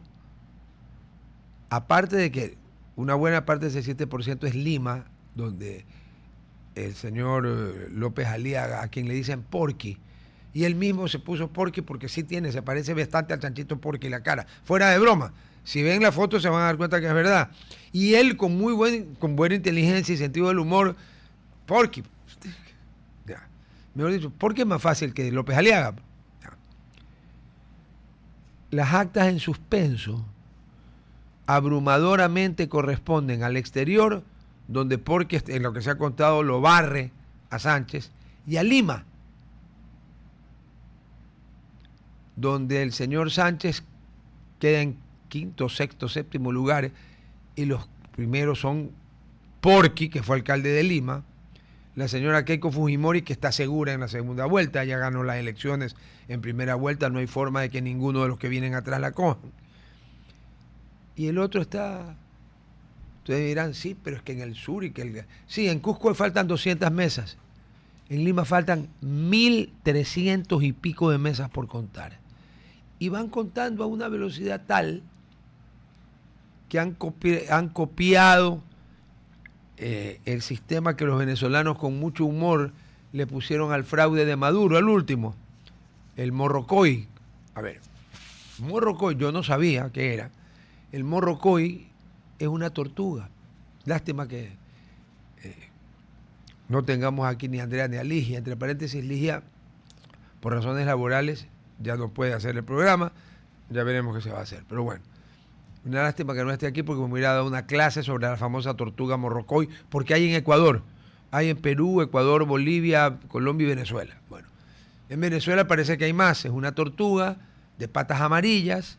S1: aparte de que una buena parte de ese 7% es Lima, donde el señor López Aliaga, a quien le dicen Porky, y él mismo se puso Porky porque sí se parece bastante al chanchito Porky la cara, fuera de broma. Si ven la foto se van a dar cuenta que es verdad. Y él con buena inteligencia y sentido del humor, Porky, ya, mejor dicho, Porky es más fácil que López Aliaga. Ya. Las actas en suspenso abrumadoramente corresponden al exterior, donde Porky, en lo que se ha contado, lo barre a Sánchez, y a Lima, donde el señor Sánchez queda en quinto, sexto, séptimo lugar, y los primeros son Porky, que fue alcalde de Lima, la señora Keiko Fujimori, que está segura en la segunda vuelta, ella ganó las elecciones en primera vuelta, no hay forma de que ninguno de los que vienen atrás la cojan. Y el otro está... Ustedes dirán, sí, pero es que en el sur sí, en Cusco faltan 200 mesas. En Lima faltan 1.300 y pico de mesas por contar. Y van contando a una velocidad tal que han copiado el sistema que los venezolanos con mucho humor le pusieron al fraude de Maduro, al último, el morrocoy. A ver, morrocoy yo no sabía qué era. El morrocoy es una tortuga. Lástima que no tengamos aquí ni a Andrea ni a Ligia. Entre paréntesis, Ligia, por razones laborales, ya no puede hacer el programa. Ya veremos qué se va a hacer. Pero bueno, una lástima que no esté aquí porque me hubiera dado una clase sobre la famosa tortuga morrocoy, porque hay en Ecuador, hay en Perú, Ecuador, Bolivia, Colombia y Venezuela. Bueno, en Venezuela parece que hay más. Es una tortuga de patas amarillas,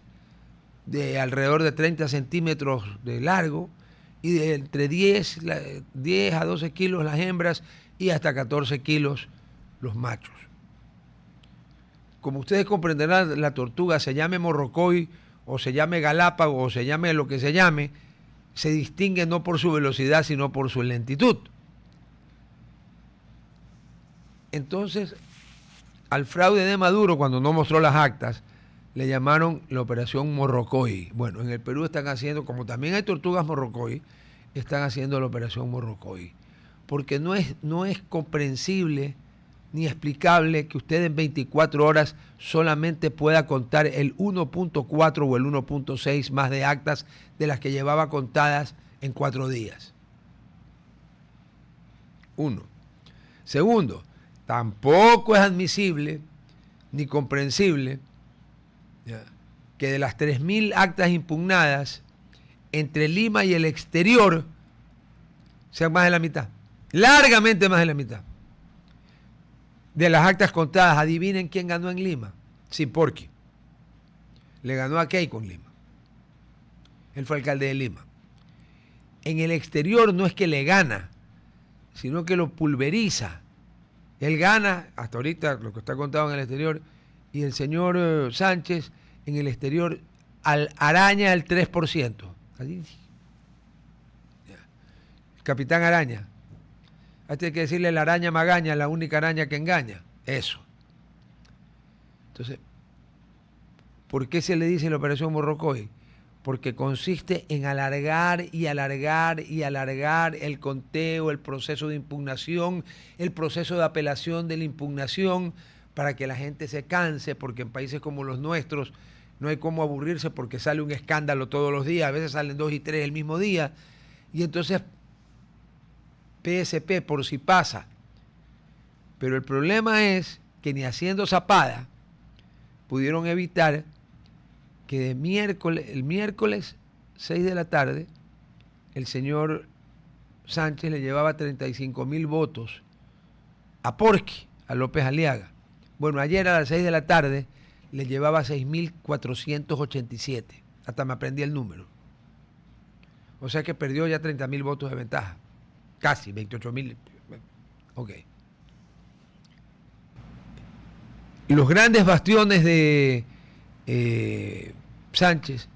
S1: de alrededor de 30 centímetros de largo y de entre 10 a 12 kilos las hembras y hasta 14 kilos los machos. Como ustedes comprenderán, la tortuga, se llame morrocoy o se llame galápago o se llame lo que se llame, se distingue no por su velocidad sino por su lentitud. Entonces, al fraude de Maduro, cuando no mostró las actas, le llamaron la operación Morrocoy. Bueno, en el Perú están haciendo, como también hay tortugas Morrocoy, están haciendo la operación Morrocoy. Porque no es comprensible ni explicable que usted en 24 horas solamente pueda contar el 1.4 o el 1.6 más de actas de las que llevaba contadas en 4 días. Uno. Segundo, tampoco es admisible ni comprensible que de las 3.000 actas impugnadas entre Lima y el exterior sean más de la mitad, largamente más de la mitad. De las actas contadas, adivinen quién ganó en Lima. Sí, Porky. Le ganó a Keiko en Lima. Él fue alcalde de Lima. En el exterior no es que le gana, sino que lo pulveriza. Él gana, hasta ahorita, lo que está contado en el exterior, y el señor Sánchez en el exterior araña el 3%. Así. El capitán Araña. Hay que decirle la araña magaña, la única araña que engaña. Eso. Entonces, ¿por qué se le dice la operación Morrocoy? Porque consiste en alargar y alargar y alargar el conteo, el proceso de impugnación, el proceso de apelación de la impugnación, para que la gente se canse, porque en países como los nuestros no hay cómo aburrirse porque sale un escándalo todos los días, a veces salen 2 y 3 el mismo día, y entonces PSP por si pasa. Pero el problema es que ni haciendo zapada pudieron evitar que el miércoles 6 de la tarde el señor Sánchez le llevaba 35.000 votos a Porky, a López Aliaga. Bueno, ayer a las 6 de la tarde le llevaba 6.487. Hasta me aprendí el número. O sea que perdió ya 30.000 votos de ventaja. Casi, 28.000. Ok. Los grandes bastiones de Sánchez,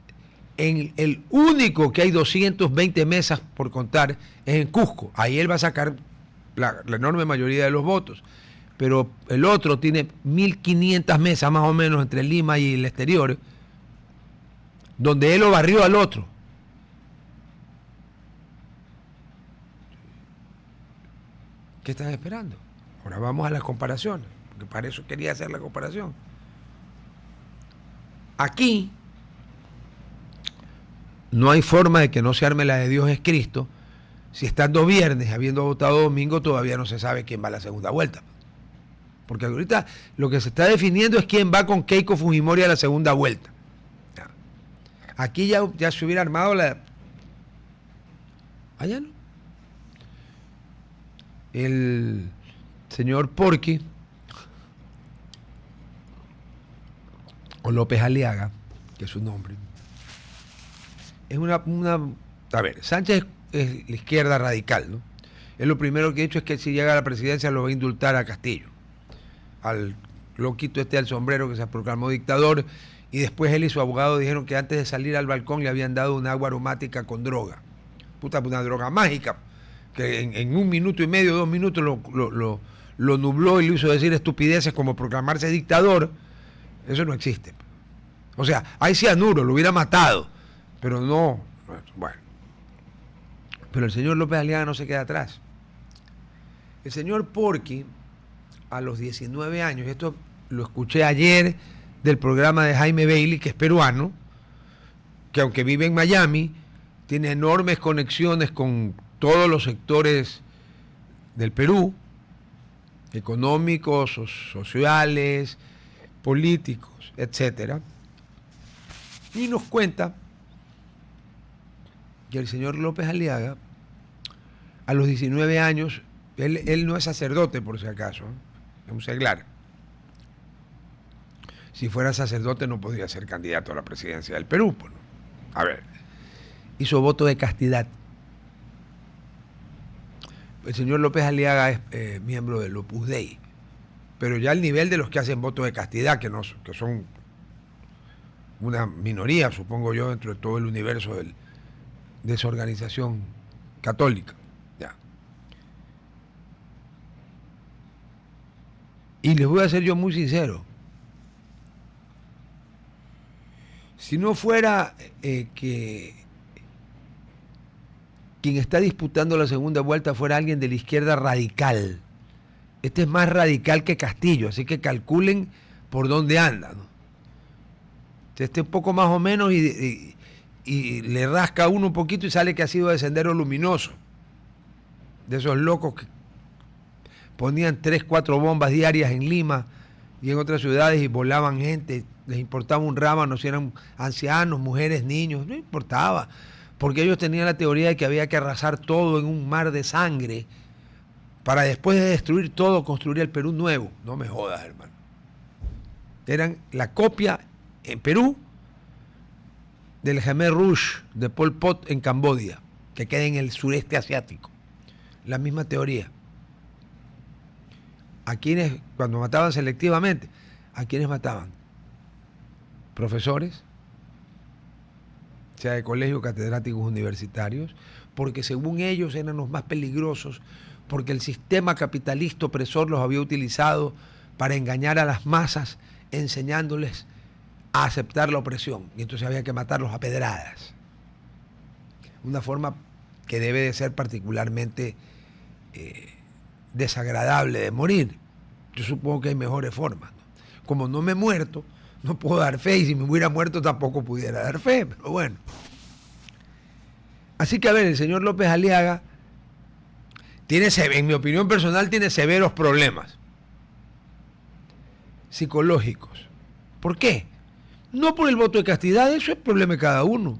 S1: en el único que hay 220 mesas por contar es en Cusco. Ahí él va a sacar la enorme mayoría de los votos. Pero el otro tiene 1.500 mesas más o menos entre Lima y el exterior, donde él lo barrió al otro. ¿Qué están esperando? Ahora vamos a las comparaciones, porque para eso quería hacer la comparación. Aquí no hay forma de que no se arme la de Dios es Cristo, si estando viernes, habiendo votado domingo, todavía no se sabe quién va a la segunda vuelta. Porque ahorita lo que se está definiendo es quién va con Keiko Fujimori a la segunda vuelta. Aquí ya se hubiera armado la... Allá no. El señor Porky o López Aliaga, que es su nombre, es una a ver, Sánchez es la izquierda radical, ¿no? Él lo primero que ha dicho es que si llega a la presidencia lo va a indultar a Castillo, al loquito al sombrero que se proclamó dictador, y después él y su abogado dijeron que antes de salir al balcón le habían dado una agua aromática con droga. Puta, una droga mágica, que en 1 minuto y medio, 2 minutos lo nubló y le hizo decir estupideces como proclamarse dictador. Eso no existe. O sea, hay cianuro, lo hubiera matado, pero no, bueno. Pero el señor López Aliaga no se queda atrás. El señor Porky, a los 19 años, esto lo escuché ayer del programa de Jaime Bailey, que es peruano, que aunque vive en Miami, tiene enormes conexiones con todos los sectores del Perú, económicos, sociales, políticos, etcétera. Y nos cuenta que el señor López Aliaga, a los 19 años, él no es sacerdote por si acaso, es un seglar. Si fuera sacerdote no podría ser candidato a la presidencia del Perú. Pues, ¿no? A ver, hizo voto de castidad. el señor López Aliaga es miembro del Opus Dei, pero ya al nivel de los que hacen voto de castidad, que son una minoría, supongo yo, dentro de todo el universo de esa organización católica. Ya. Y les voy a ser yo muy sincero. Si no fuera que quien está disputando la segunda vuelta fuera alguien de la izquierda radical, este es más radical que Castillo, así que calculen por dónde anda, ¿no? Este un poco más o menos y le rasca a uno un poquito y sale que ha sido de Sendero Luminoso, de esos locos que ponían 3, 4 bombas diarias en Lima y en otras ciudades y volaban gente, les importaba un rábano si eran ancianos, mujeres, niños, no importaba, porque ellos tenían la teoría de que había que arrasar todo en un mar de sangre para después de destruir todo construir el Perú nuevo. No me jodas, hermano. Eran la copia en Perú del Khmer Rouge de Pol Pot en Camboya, que queda en el sureste asiático. La misma teoría. ¿A quienes, cuando mataban selectivamente, a quienes mataban? Profesores, sea de colegios, catedráticos universitarios, porque según ellos eran los más peligrosos, porque el sistema capitalista opresor los había utilizado para engañar a las masas, enseñándoles a aceptar la opresión, y entonces había que matarlos a pedradas. Una forma que debe de ser particularmente desagradable de morir. Yo supongo que hay mejores formas, ¿no? Como no me he muerto, no puedo dar fe, y si me hubiera muerto tampoco pudiera dar fe, pero bueno. Así que a ver, el señor López Aliaga tiene, en mi opinión personal, tiene severos problemas psicológicos. ¿Por qué? No por el voto de castidad, eso es problema de cada uno.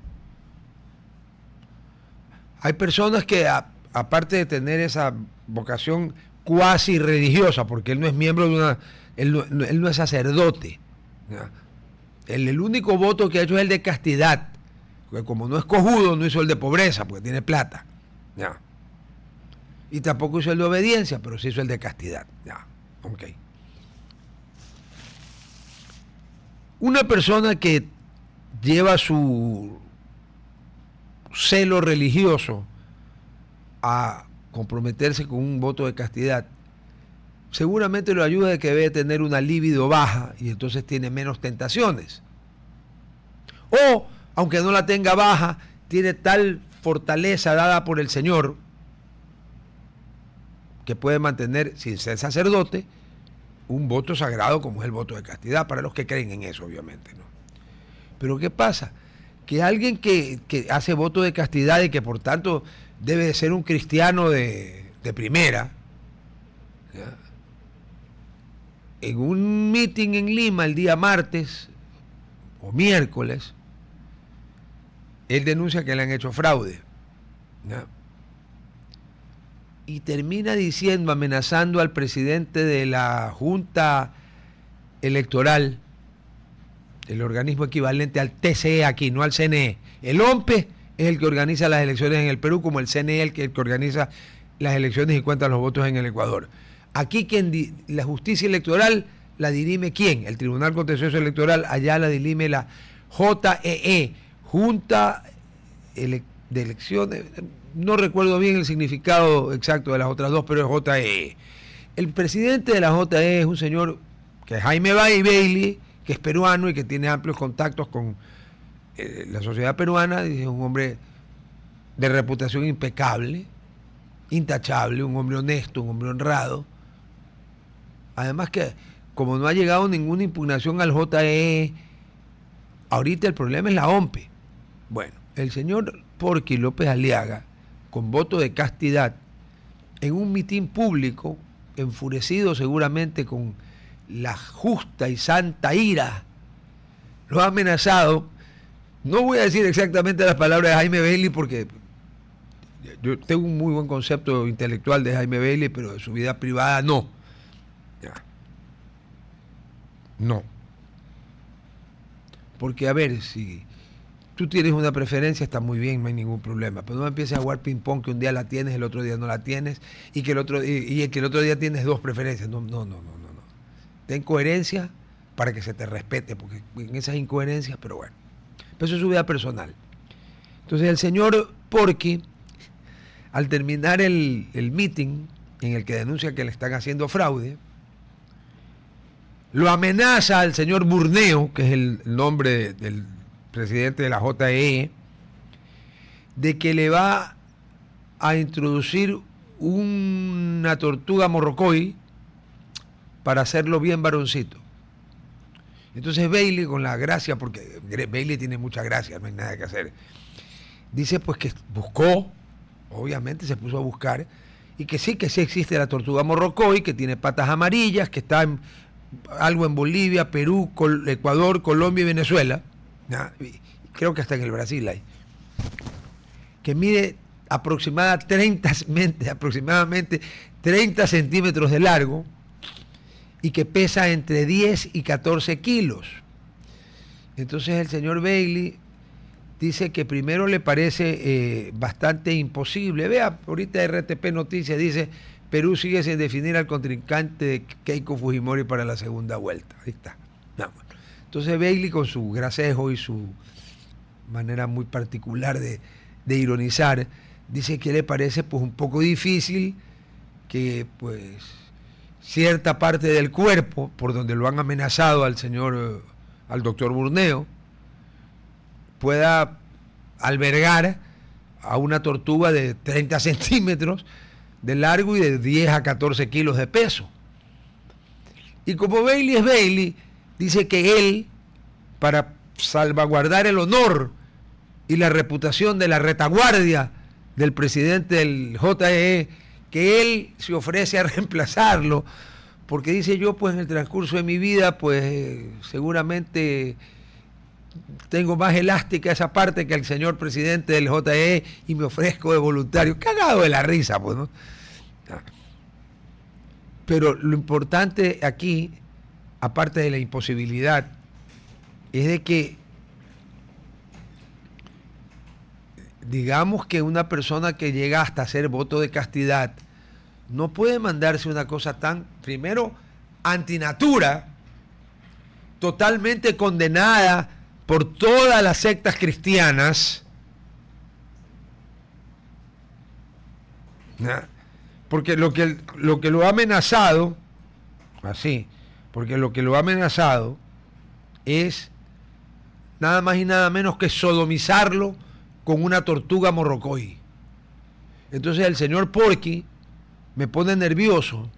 S1: Hay personas que, aparte de tener esa vocación cuasi religiosa, porque él no es miembro de una, él no es sacerdote, ¿ya? El único voto que ha hecho es el de castidad, porque como no es cojudo, no hizo el de pobreza, porque tiene plata, ¿ya? Y tampoco hizo el de obediencia, pero sí hizo el de castidad, ¿ya? Ok. Una persona que lleva su celo religioso a comprometerse con un voto de castidad, seguramente lo ayuda de que debe tener una libido baja y entonces tiene menos tentaciones. O, aunque no la tenga baja, tiene tal fortaleza dada por el Señor que puede mantener, sin ser sacerdote, un voto sagrado como es el voto de castidad, para los que creen en eso, obviamente, ¿no? Pero ¿qué pasa? Que alguien que hace voto de castidad y que por tanto debe de ser un cristiano de primera, ¿ya? En un meeting en Lima el día martes o miércoles, él denuncia que le han hecho fraude, ¿ya? Y termina diciendo, amenazando al presidente de la Junta Electoral, el organismo equivalente al TCE aquí, no al CNE. El OMPE es el que organiza las elecciones en el Perú, como el CNE es el que organiza las elecciones y cuenta los votos en el Ecuador. Aquí la justicia electoral la dirime ¿quién? El Tribunal Contencioso Electoral, allá la dirime la JEE, Junta de Elecciones. No recuerdo bien el significado exacto de las otras dos, pero es JEE. El presidente de la JEE es un señor que es Jaime Bailey, que es peruano y que tiene amplios contactos con la sociedad peruana, y es un hombre de reputación impecable, intachable, un hombre honesto, un hombre honrado. Además que, como no ha llegado ninguna impugnación al JEE, ahorita el problema es la OMPE. Bueno, el señor Porky López Aliaga, con voto de castidad, en un mitin público, enfurecido seguramente con la justa y santa ira, lo ha amenazado. No voy a decir exactamente las palabras de Jaime Bailey porque yo tengo un muy buen concepto intelectual de Jaime Bailey, pero de su vida privada no. Ya. No. Porque a ver, si tú tienes una preferencia, está muy bien, no hay ningún problema. Pero no empieces a jugar ping-pong que un día la tienes, el otro día no la tienes, y que el otro día tienes dos preferencias. No, no, no, no, no, no. Ten coherencia para que se te respete, porque en esas incoherencias, pero bueno. Pero eso es su vida personal. Entonces el señor Porky, al terminar el meeting en el que denuncia que le están haciendo fraude, lo amenaza al señor Burneo, que es el nombre del presidente de la JEE, de que le va a introducir una tortuga morrocoy para hacerlo bien varoncito. Entonces Bailey, con la gracia, porque Bailey tiene mucha gracia, no hay nada que hacer, dice pues que buscó, obviamente se puso a buscar, y que sí existe la tortuga morrocoy, que tiene patas amarillas, que está algo en Bolivia, Perú, Ecuador, Colombia y Venezuela. Creo que hasta en el Brasil hay, que mide aproximadamente 30 centímetros de largo y que pesa entre 10 y 14 kilos. Entonces el señor Bailey dice que primero le parece bastante imposible. Vea, ahorita RTP Noticias dice: Perú sigue sin definir al contrincante de Keiko Fujimori para la segunda vuelta. Ahí está. No. Entonces Bailey, con su gracejo y su manera muy particular de ironizar, dice que le parece pues un poco difícil que pues cierta parte del cuerpo, por donde lo han amenazado al doctor Burneo, pueda albergar a una tortuga de 30 centímetros de largo y de 10 a 14 kilos de peso. Y como Bailey es Bailey, dice que él, para salvaguardar el honor y la reputación de la retaguardia del presidente del JEE, que él se ofrece a reemplazarlo, porque dice: yo pues en el transcurso de mi vida pues seguramente tengo más elástica esa parte que el señor presidente del JEE y me ofrezco de voluntario. Cagado de la risa, pues, ¿no? Pero lo importante aquí, aparte de la imposibilidad, es de que digamos que una persona que llega hasta hacer voto de castidad no puede mandarse una cosa tan, primero, antinatura, totalmente condenada por todas las sectas cristianas, ¿no? Porque lo que lo ha amenazado, así, porque lo que lo ha amenazado es nada más y nada menos que sodomizarlo con una tortuga morrocoy. Entonces el señor Porky me pone nervioso,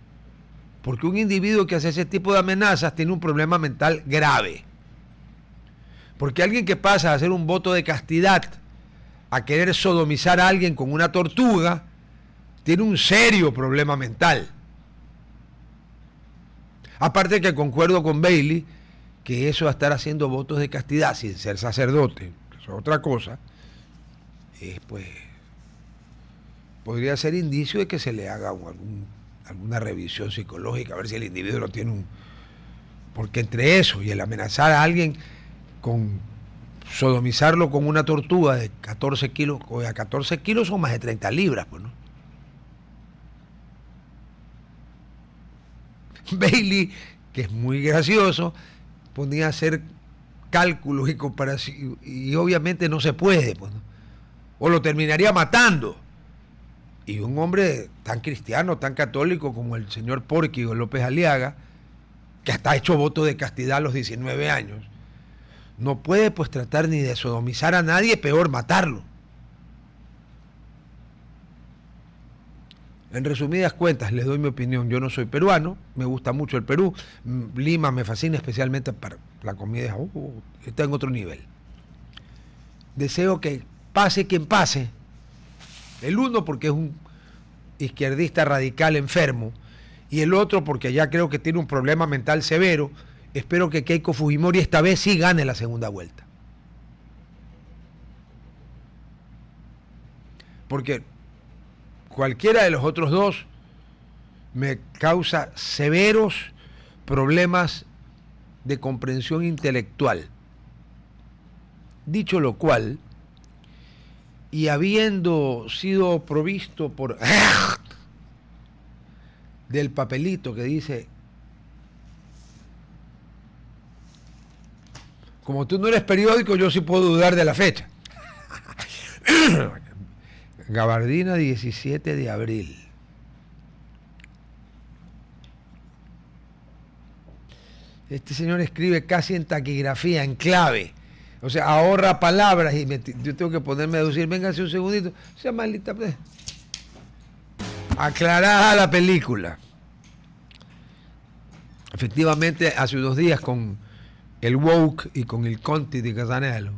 S1: porque un individuo que hace ese tipo de amenazas tiene un problema mental grave. Porque alguien que pasa a hacer un voto de castidad a querer sodomizar a alguien con una tortuga tiene un serio problema mental. Aparte que concuerdo con Bailey que eso de estar haciendo votos de castidad sin ser sacerdote, que es otra cosa, pues podría ser indicio de que se le haga alguna revisión psicológica, a ver si el individuo no tiene un... Porque entre eso y el amenazar a alguien con sodomizarlo con una tortuga de 14 kilos, o a 14 kilos son más de 30 libras, pues, ¿no? Bailey, que es muy gracioso, ponía a hacer cálculos y comparación, y obviamente no se puede, pues, ¿no? O lo terminaría matando. Y un hombre tan cristiano, tan católico como el señor Porky o López Aliaga, que hasta ha hecho voto de castidad a los 19 años, no puede pues tratar ni de sodomizar a nadie, peor matarlo. En resumidas cuentas, les doy mi opinión. Yo no soy peruano, me gusta mucho el Perú. Lima me fascina especialmente para la comida. Está en otro nivel. Deseo que pase quien pase. El uno porque es un izquierdista radical enfermo, y el otro porque ya creo que tiene un problema mental severo. Espero que Keiko Fujimori esta vez sí gane la segunda vuelta. Porque cualquiera de los otros dos me causa severos problemas de comprensión intelectual. Dicho lo cual, y habiendo sido provisto por del papelito que dice, como tú no eres periódico, yo sí puedo dudar de la fecha. Gabardina, 17 de abril. Este señor escribe casi en taquigrafía, en clave. O sea, ahorra palabras y yo tengo que ponerme a decir, véngase un segundito. Sea maldita. Aclarada la película. Efectivamente, hace unos días con el Woke y con el Conti de Casanello,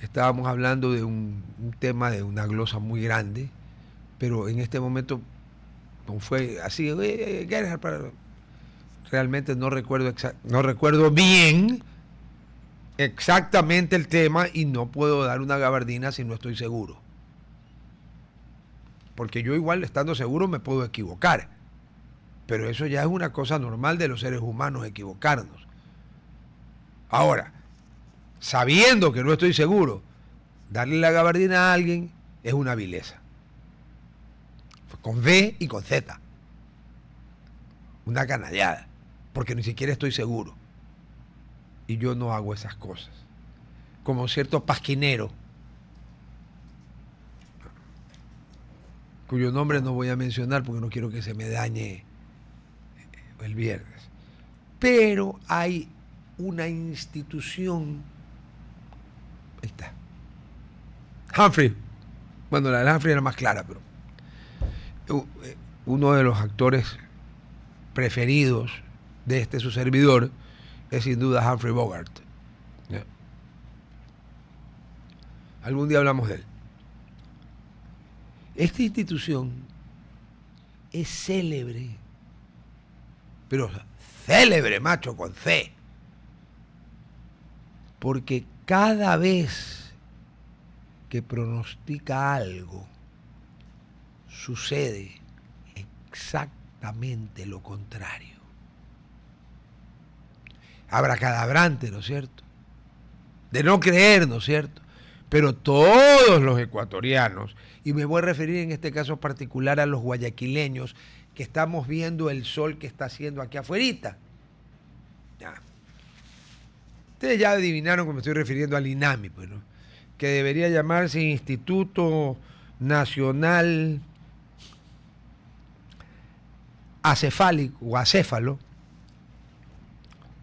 S1: estábamos hablando de un tema de una glosa muy grande, pero en este momento no fue así. Realmente no recuerdo bien exactamente el tema y no puedo dar una gabardina si no estoy seguro. Porque yo igual estando seguro me puedo equivocar. Pero eso ya es una cosa normal de los seres humanos, equivocarnos. Ahora, sabiendo que no estoy seguro, darle la gabardina a alguien es una vileza. Con V y con Z. Una canallada. Porque ni siquiera estoy seguro. Y yo no hago esas cosas. Como cierto pasquinero, cuyo nombre no voy a mencionar porque no quiero que se me dañe el viernes. Pero hay una institución. Ahí está. Humphrey. Bueno, la de Humphrey era más clara, pero uno de los actores preferidos de su servidor es sin duda Humphrey Bogart. ¿Ya? Algún día hablamos de él. Esta institución es célebre, pero célebre, macho, con C, porque cada vez que pronostica algo, sucede exactamente lo contrario. Abracadabrante, ¿no es cierto? De no creer, ¿no es cierto? Pero todos los ecuatorianos, y me voy a referir en este caso particular a los guayaquileños, que estamos viendo el sol que está haciendo aquí afuerita. Ya. Ustedes ya adivinaron que me estoy refiriendo al INAMI, pues, ¿no? Que debería llamarse Instituto Nacional Acefálico o Acéfalo.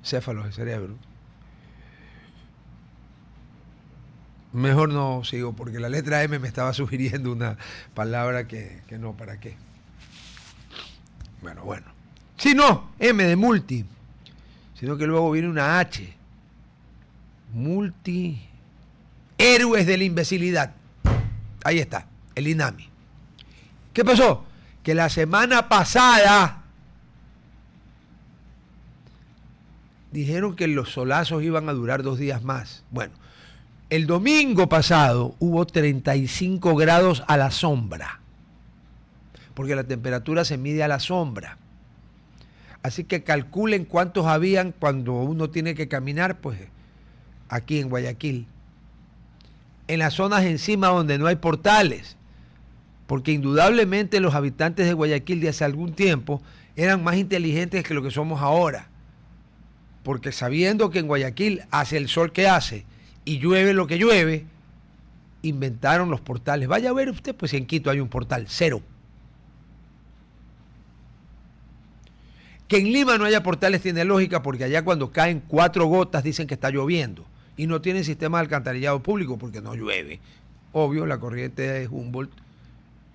S1: Céfalo de cerebro. Mejor no sigo porque la letra M me estaba sugiriendo una palabra que no, ¿para qué? Bueno. Si no, M de multi, sino que luego viene una H. Multi. Héroes de la imbecilidad. Ahí está, el INAMI. ¿Qué pasó? Que la semana pasada dijeron que los solazos iban a durar 2 días más. Bueno, el domingo pasado hubo 35 grados a la sombra, porque la temperatura se mide a la sombra. Así que calculen cuántos habían cuando uno tiene que caminar, pues aquí en Guayaquil. En las zonas encima donde no hay portales, porque indudablemente los habitantes de Guayaquil de hace algún tiempo eran más inteligentes que lo que somos ahora. Porque sabiendo que en Guayaquil hace el sol que hace y llueve lo que llueve, inventaron los portales. Vaya a ver usted, pues en Quito hay un portal, 0. Que en Lima no haya portales tiene lógica porque allá cuando caen 4 gotas dicen que está lloviendo y no tienen sistema de alcantarillado público porque no llueve. Obvio, la corriente de Humboldt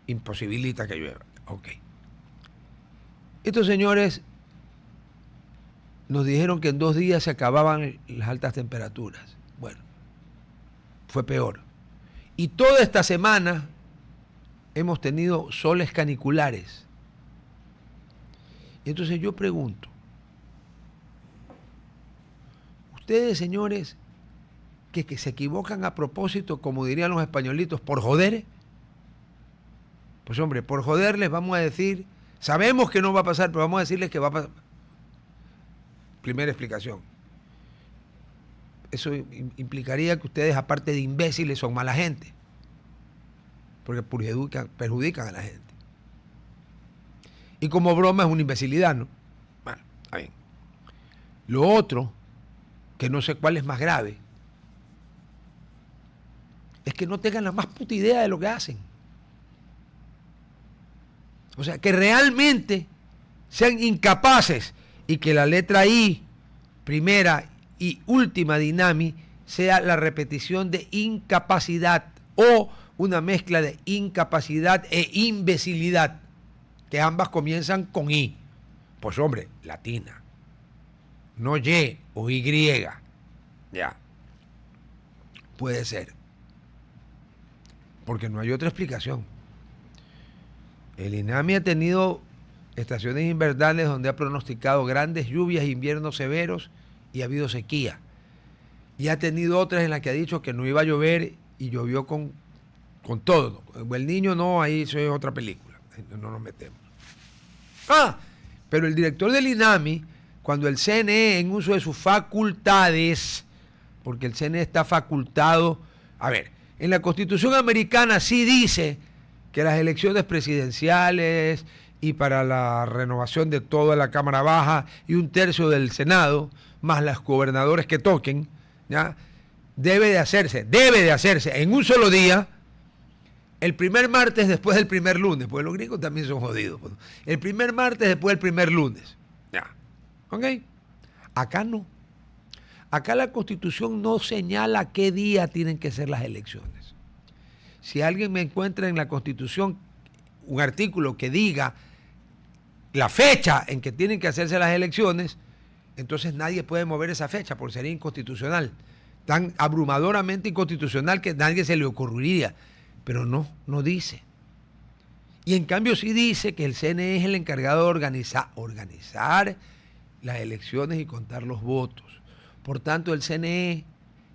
S1: imposibilita que llueva. Ok. Estos señores nos dijeron que en 2 días se acababan las altas temperaturas. Bueno, fue peor. Y toda esta semana hemos tenido soles caniculares. Y entonces yo pregunto, ustedes, señores, que se equivocan a propósito, como dirían los españolitos, por joder. Pues hombre, por joder les vamos a decir, sabemos que no va a pasar, pero vamos a decirles que va a pasar. Primera explicación. eso implicaría que ustedes, aparte de imbéciles, son mala gente. Porque perjudican a la gente. Y como broma es una imbecilidad, ¿no? Bueno, está bien. Lo otro, que no sé cuál es más grave, es que no tengan la más puta idea de lo que hacen. O sea, que realmente sean incapaces y que la letra I, primera y última de INAMI, sea la repetición de incapacidad o una mezcla de incapacidad e imbecilidad, que ambas comienzan con I. Pues hombre, latina. No Y o Y. Ya. Puede ser. Porque no hay otra explicación. El INAMI ha tenido estaciones invernales donde ha pronosticado grandes lluvias, inviernos severos y ha habido sequía. Y ha tenido otras en las que ha dicho que no iba a llover y llovió con todo. El Niño no, ahí eso es otra película. No nos metemos. Pero el director del INAMI, cuando el CNE, en uso de sus facultades, porque el CNE está facultado, a ver, en la Constitución americana sí dice que las elecciones presidenciales y para la renovación de toda la Cámara Baja y 1/3 del Senado, más los gobernadores que toquen, ¿ya? Debe de hacerse en un solo día, el primer martes después del primer lunes, porque los gringos también son jodidos. El primer martes después del primer lunes. Ya. ¿Ok? Acá no. Acá la Constitución no señala qué día tienen que ser las elecciones. Si alguien me encuentra en la Constitución un artículo que diga la fecha en que tienen que hacerse las elecciones, entonces nadie puede mover esa fecha porque sería inconstitucional. Tan abrumadoramente inconstitucional que a nadie se le ocurriría. Pero no dice. Y en cambio sí dice que el CNE es el encargado de organizar las elecciones y contar los votos. Por tanto, el CNE,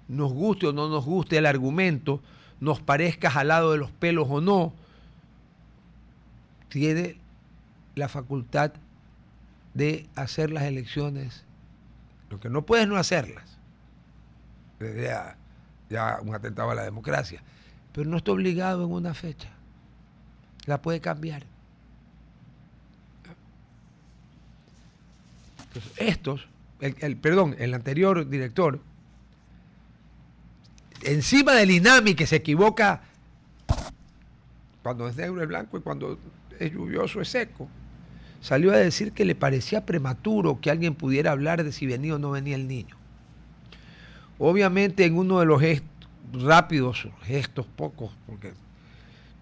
S1: nos guste o no nos guste el argumento, nos parezca jalado de los pelos o no, tiene la facultad de hacer las elecciones. Lo que no puede es no hacerlas. Ya un atentado a la democracia. Pero no está obligado en una fecha. La puede cambiar. Entonces, el anterior director, encima del INAMI, que se equivoca cuando es negro es blanco y cuando es lluvioso es seco, salió a decir que le parecía prematuro que alguien pudiera hablar de si venía o no venía el niño. Obviamente en uno de los rápidos gestos, pocos, porque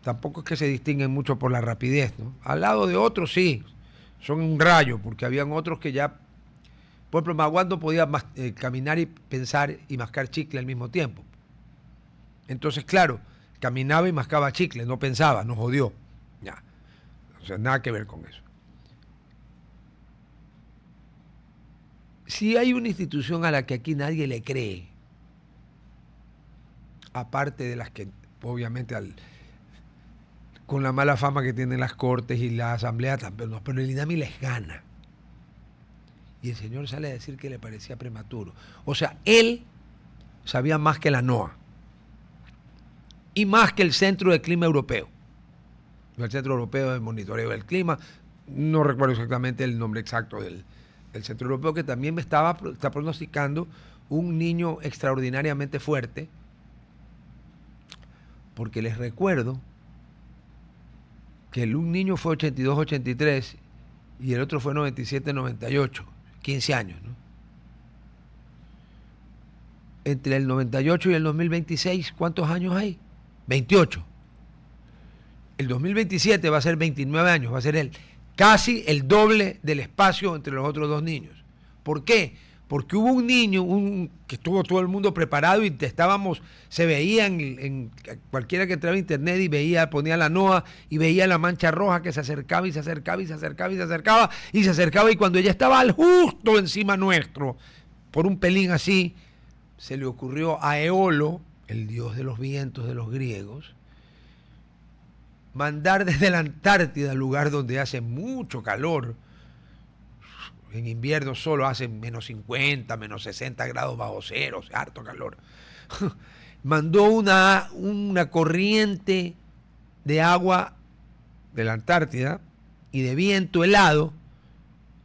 S1: tampoco es que se distinguen mucho por la rapidez, ¿no? Al lado de otros sí, son un rayo, porque habían otros que ya, por ejemplo, Maguando podía caminar y pensar y mascar chicle al mismo tiempo. Entonces, claro, caminaba y mascaba chicle, no pensaba, no jodió. Ya. O sea, nada que ver con eso. Si hay una institución a la que aquí nadie le cree, aparte de las que obviamente con la mala fama que tienen las cortes y la asamblea, pero el INAMI les gana. Y el señor sale a decir que le parecía prematuro. O sea, él sabía más que la NOAA y más que el Centro de Clima Europeo. El Centro Europeo de Monitoreo del Clima, no recuerdo exactamente el nombre exacto del Centro Europeo, que también está pronosticando un niño extraordinariamente fuerte, porque les recuerdo que un niño fue 82-83 y el otro fue 97-98, 15 años, ¿no? Entre el 98 y el 2026, ¿cuántos años hay? 28. El 2027 va a ser 29 años, va a ser casi el doble del espacio entre los otros dos niños. ¿Por qué? Porque hubo un niño que estuvo todo el mundo preparado y se veía en cualquiera que entraba a internet y ponía la NOAA y veía la mancha roja que se acercaba y se acercaba y se acercaba y se acercaba y se acercaba, y cuando ella estaba justo encima nuestro, por un pelín así, se le ocurrió a Eolo, el dios de los vientos de los griegos, mandar desde la Antártida, lugar donde hace mucho calor, En invierno solo hace menos 50, menos 60 grados bajo cero, o sea, harto calor. Mandó una corriente de agua de la Antártida y de viento helado.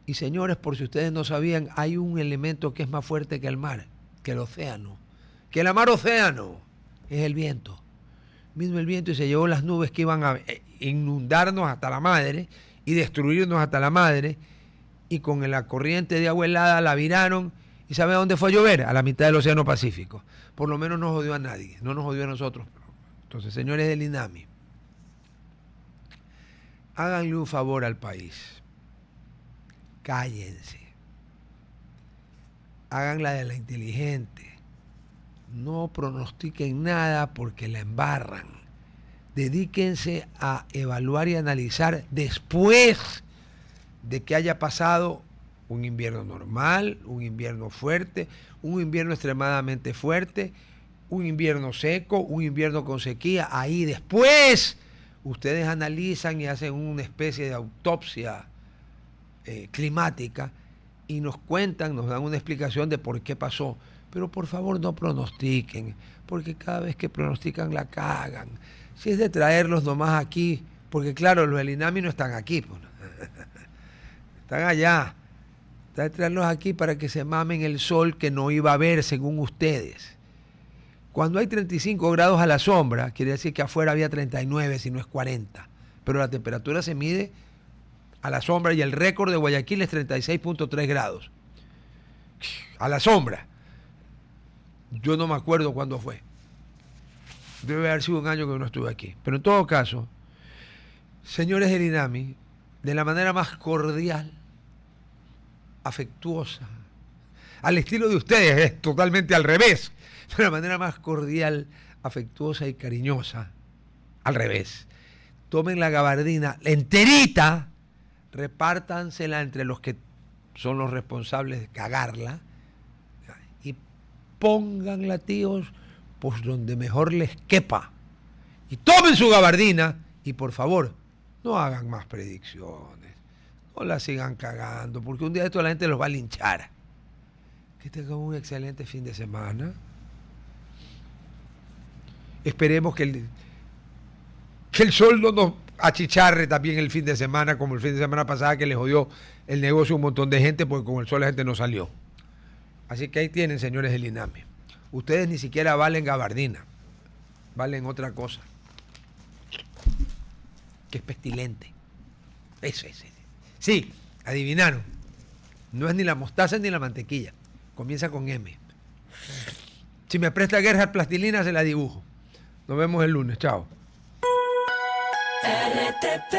S1: Y señores, por si ustedes no sabían, hay un elemento que es más fuerte que el mar, que el océano. Que el mar océano es el viento. Vino el viento y se llevó las nubes que iban a inundarnos hasta la madre y destruirnos hasta la madre. Y con la corriente de agua helada la viraron. ¿Y sabe a dónde fue a llover? A la mitad del Océano Pacífico. Por lo menos no jodió a nadie, no nos jodió a nosotros. Entonces, señores del INAMI, háganle un favor al país. Cállense. Háganla de la inteligente. No pronostiquen nada porque la embarran. Dedíquense a evaluar y analizar después de que haya pasado un invierno normal, un invierno fuerte, un invierno extremadamente fuerte, un invierno seco, un invierno con sequía. Ahí después ustedes analizan y hacen una especie de autopsia climática y nos cuentan, nos dan una explicación de por qué pasó. Pero por favor no pronostiquen, porque cada vez que pronostican la cagan. Si es de traerlos nomás aquí, porque claro, los del INAMI no están aquí, pues. Están allá. Está de traerlos aquí para que se mamen el sol que no iba a haber según ustedes. Cuando hay 35 grados a la sombra, quiere decir que afuera había 39, si no es 40. Pero la temperatura se mide a la sombra y el récord de Guayaquil es 36.3 grados. A la sombra. Yo no me acuerdo cuándo fue. Debe haber sido un año que no estuve aquí. Pero en todo caso, señores del INAMI, de la manera más cordial, afectuosa, al estilo de ustedes, es totalmente al revés, de la manera más cordial, afectuosa y cariñosa, al revés. Tomen la gabardina enterita, repártansela entre los que son los responsables de cagarla y pónganla, tíos, pues donde mejor les quepa. Y tomen su gabardina y por favor, no hagan más predicciones. No la sigan cagando, porque un día de esto la gente los va a linchar. Que tengan un excelente fin de semana. Esperemos que el sol no nos achicharre también el fin de semana, como el fin de semana pasada que les jodió el negocio a un montón de gente, porque con el sol la gente no salió. Así que ahí tienen, señores del INAMI. Ustedes ni siquiera valen gabardina, valen otra cosa, que es pestilente. Eso es. Sí, adivinaron. No es ni la mostaza ni la mantequilla. Comienza con M. Si me presta Gerhard plastilina, se la dibujo. Nos vemos el lunes. Chao.
S2: RTP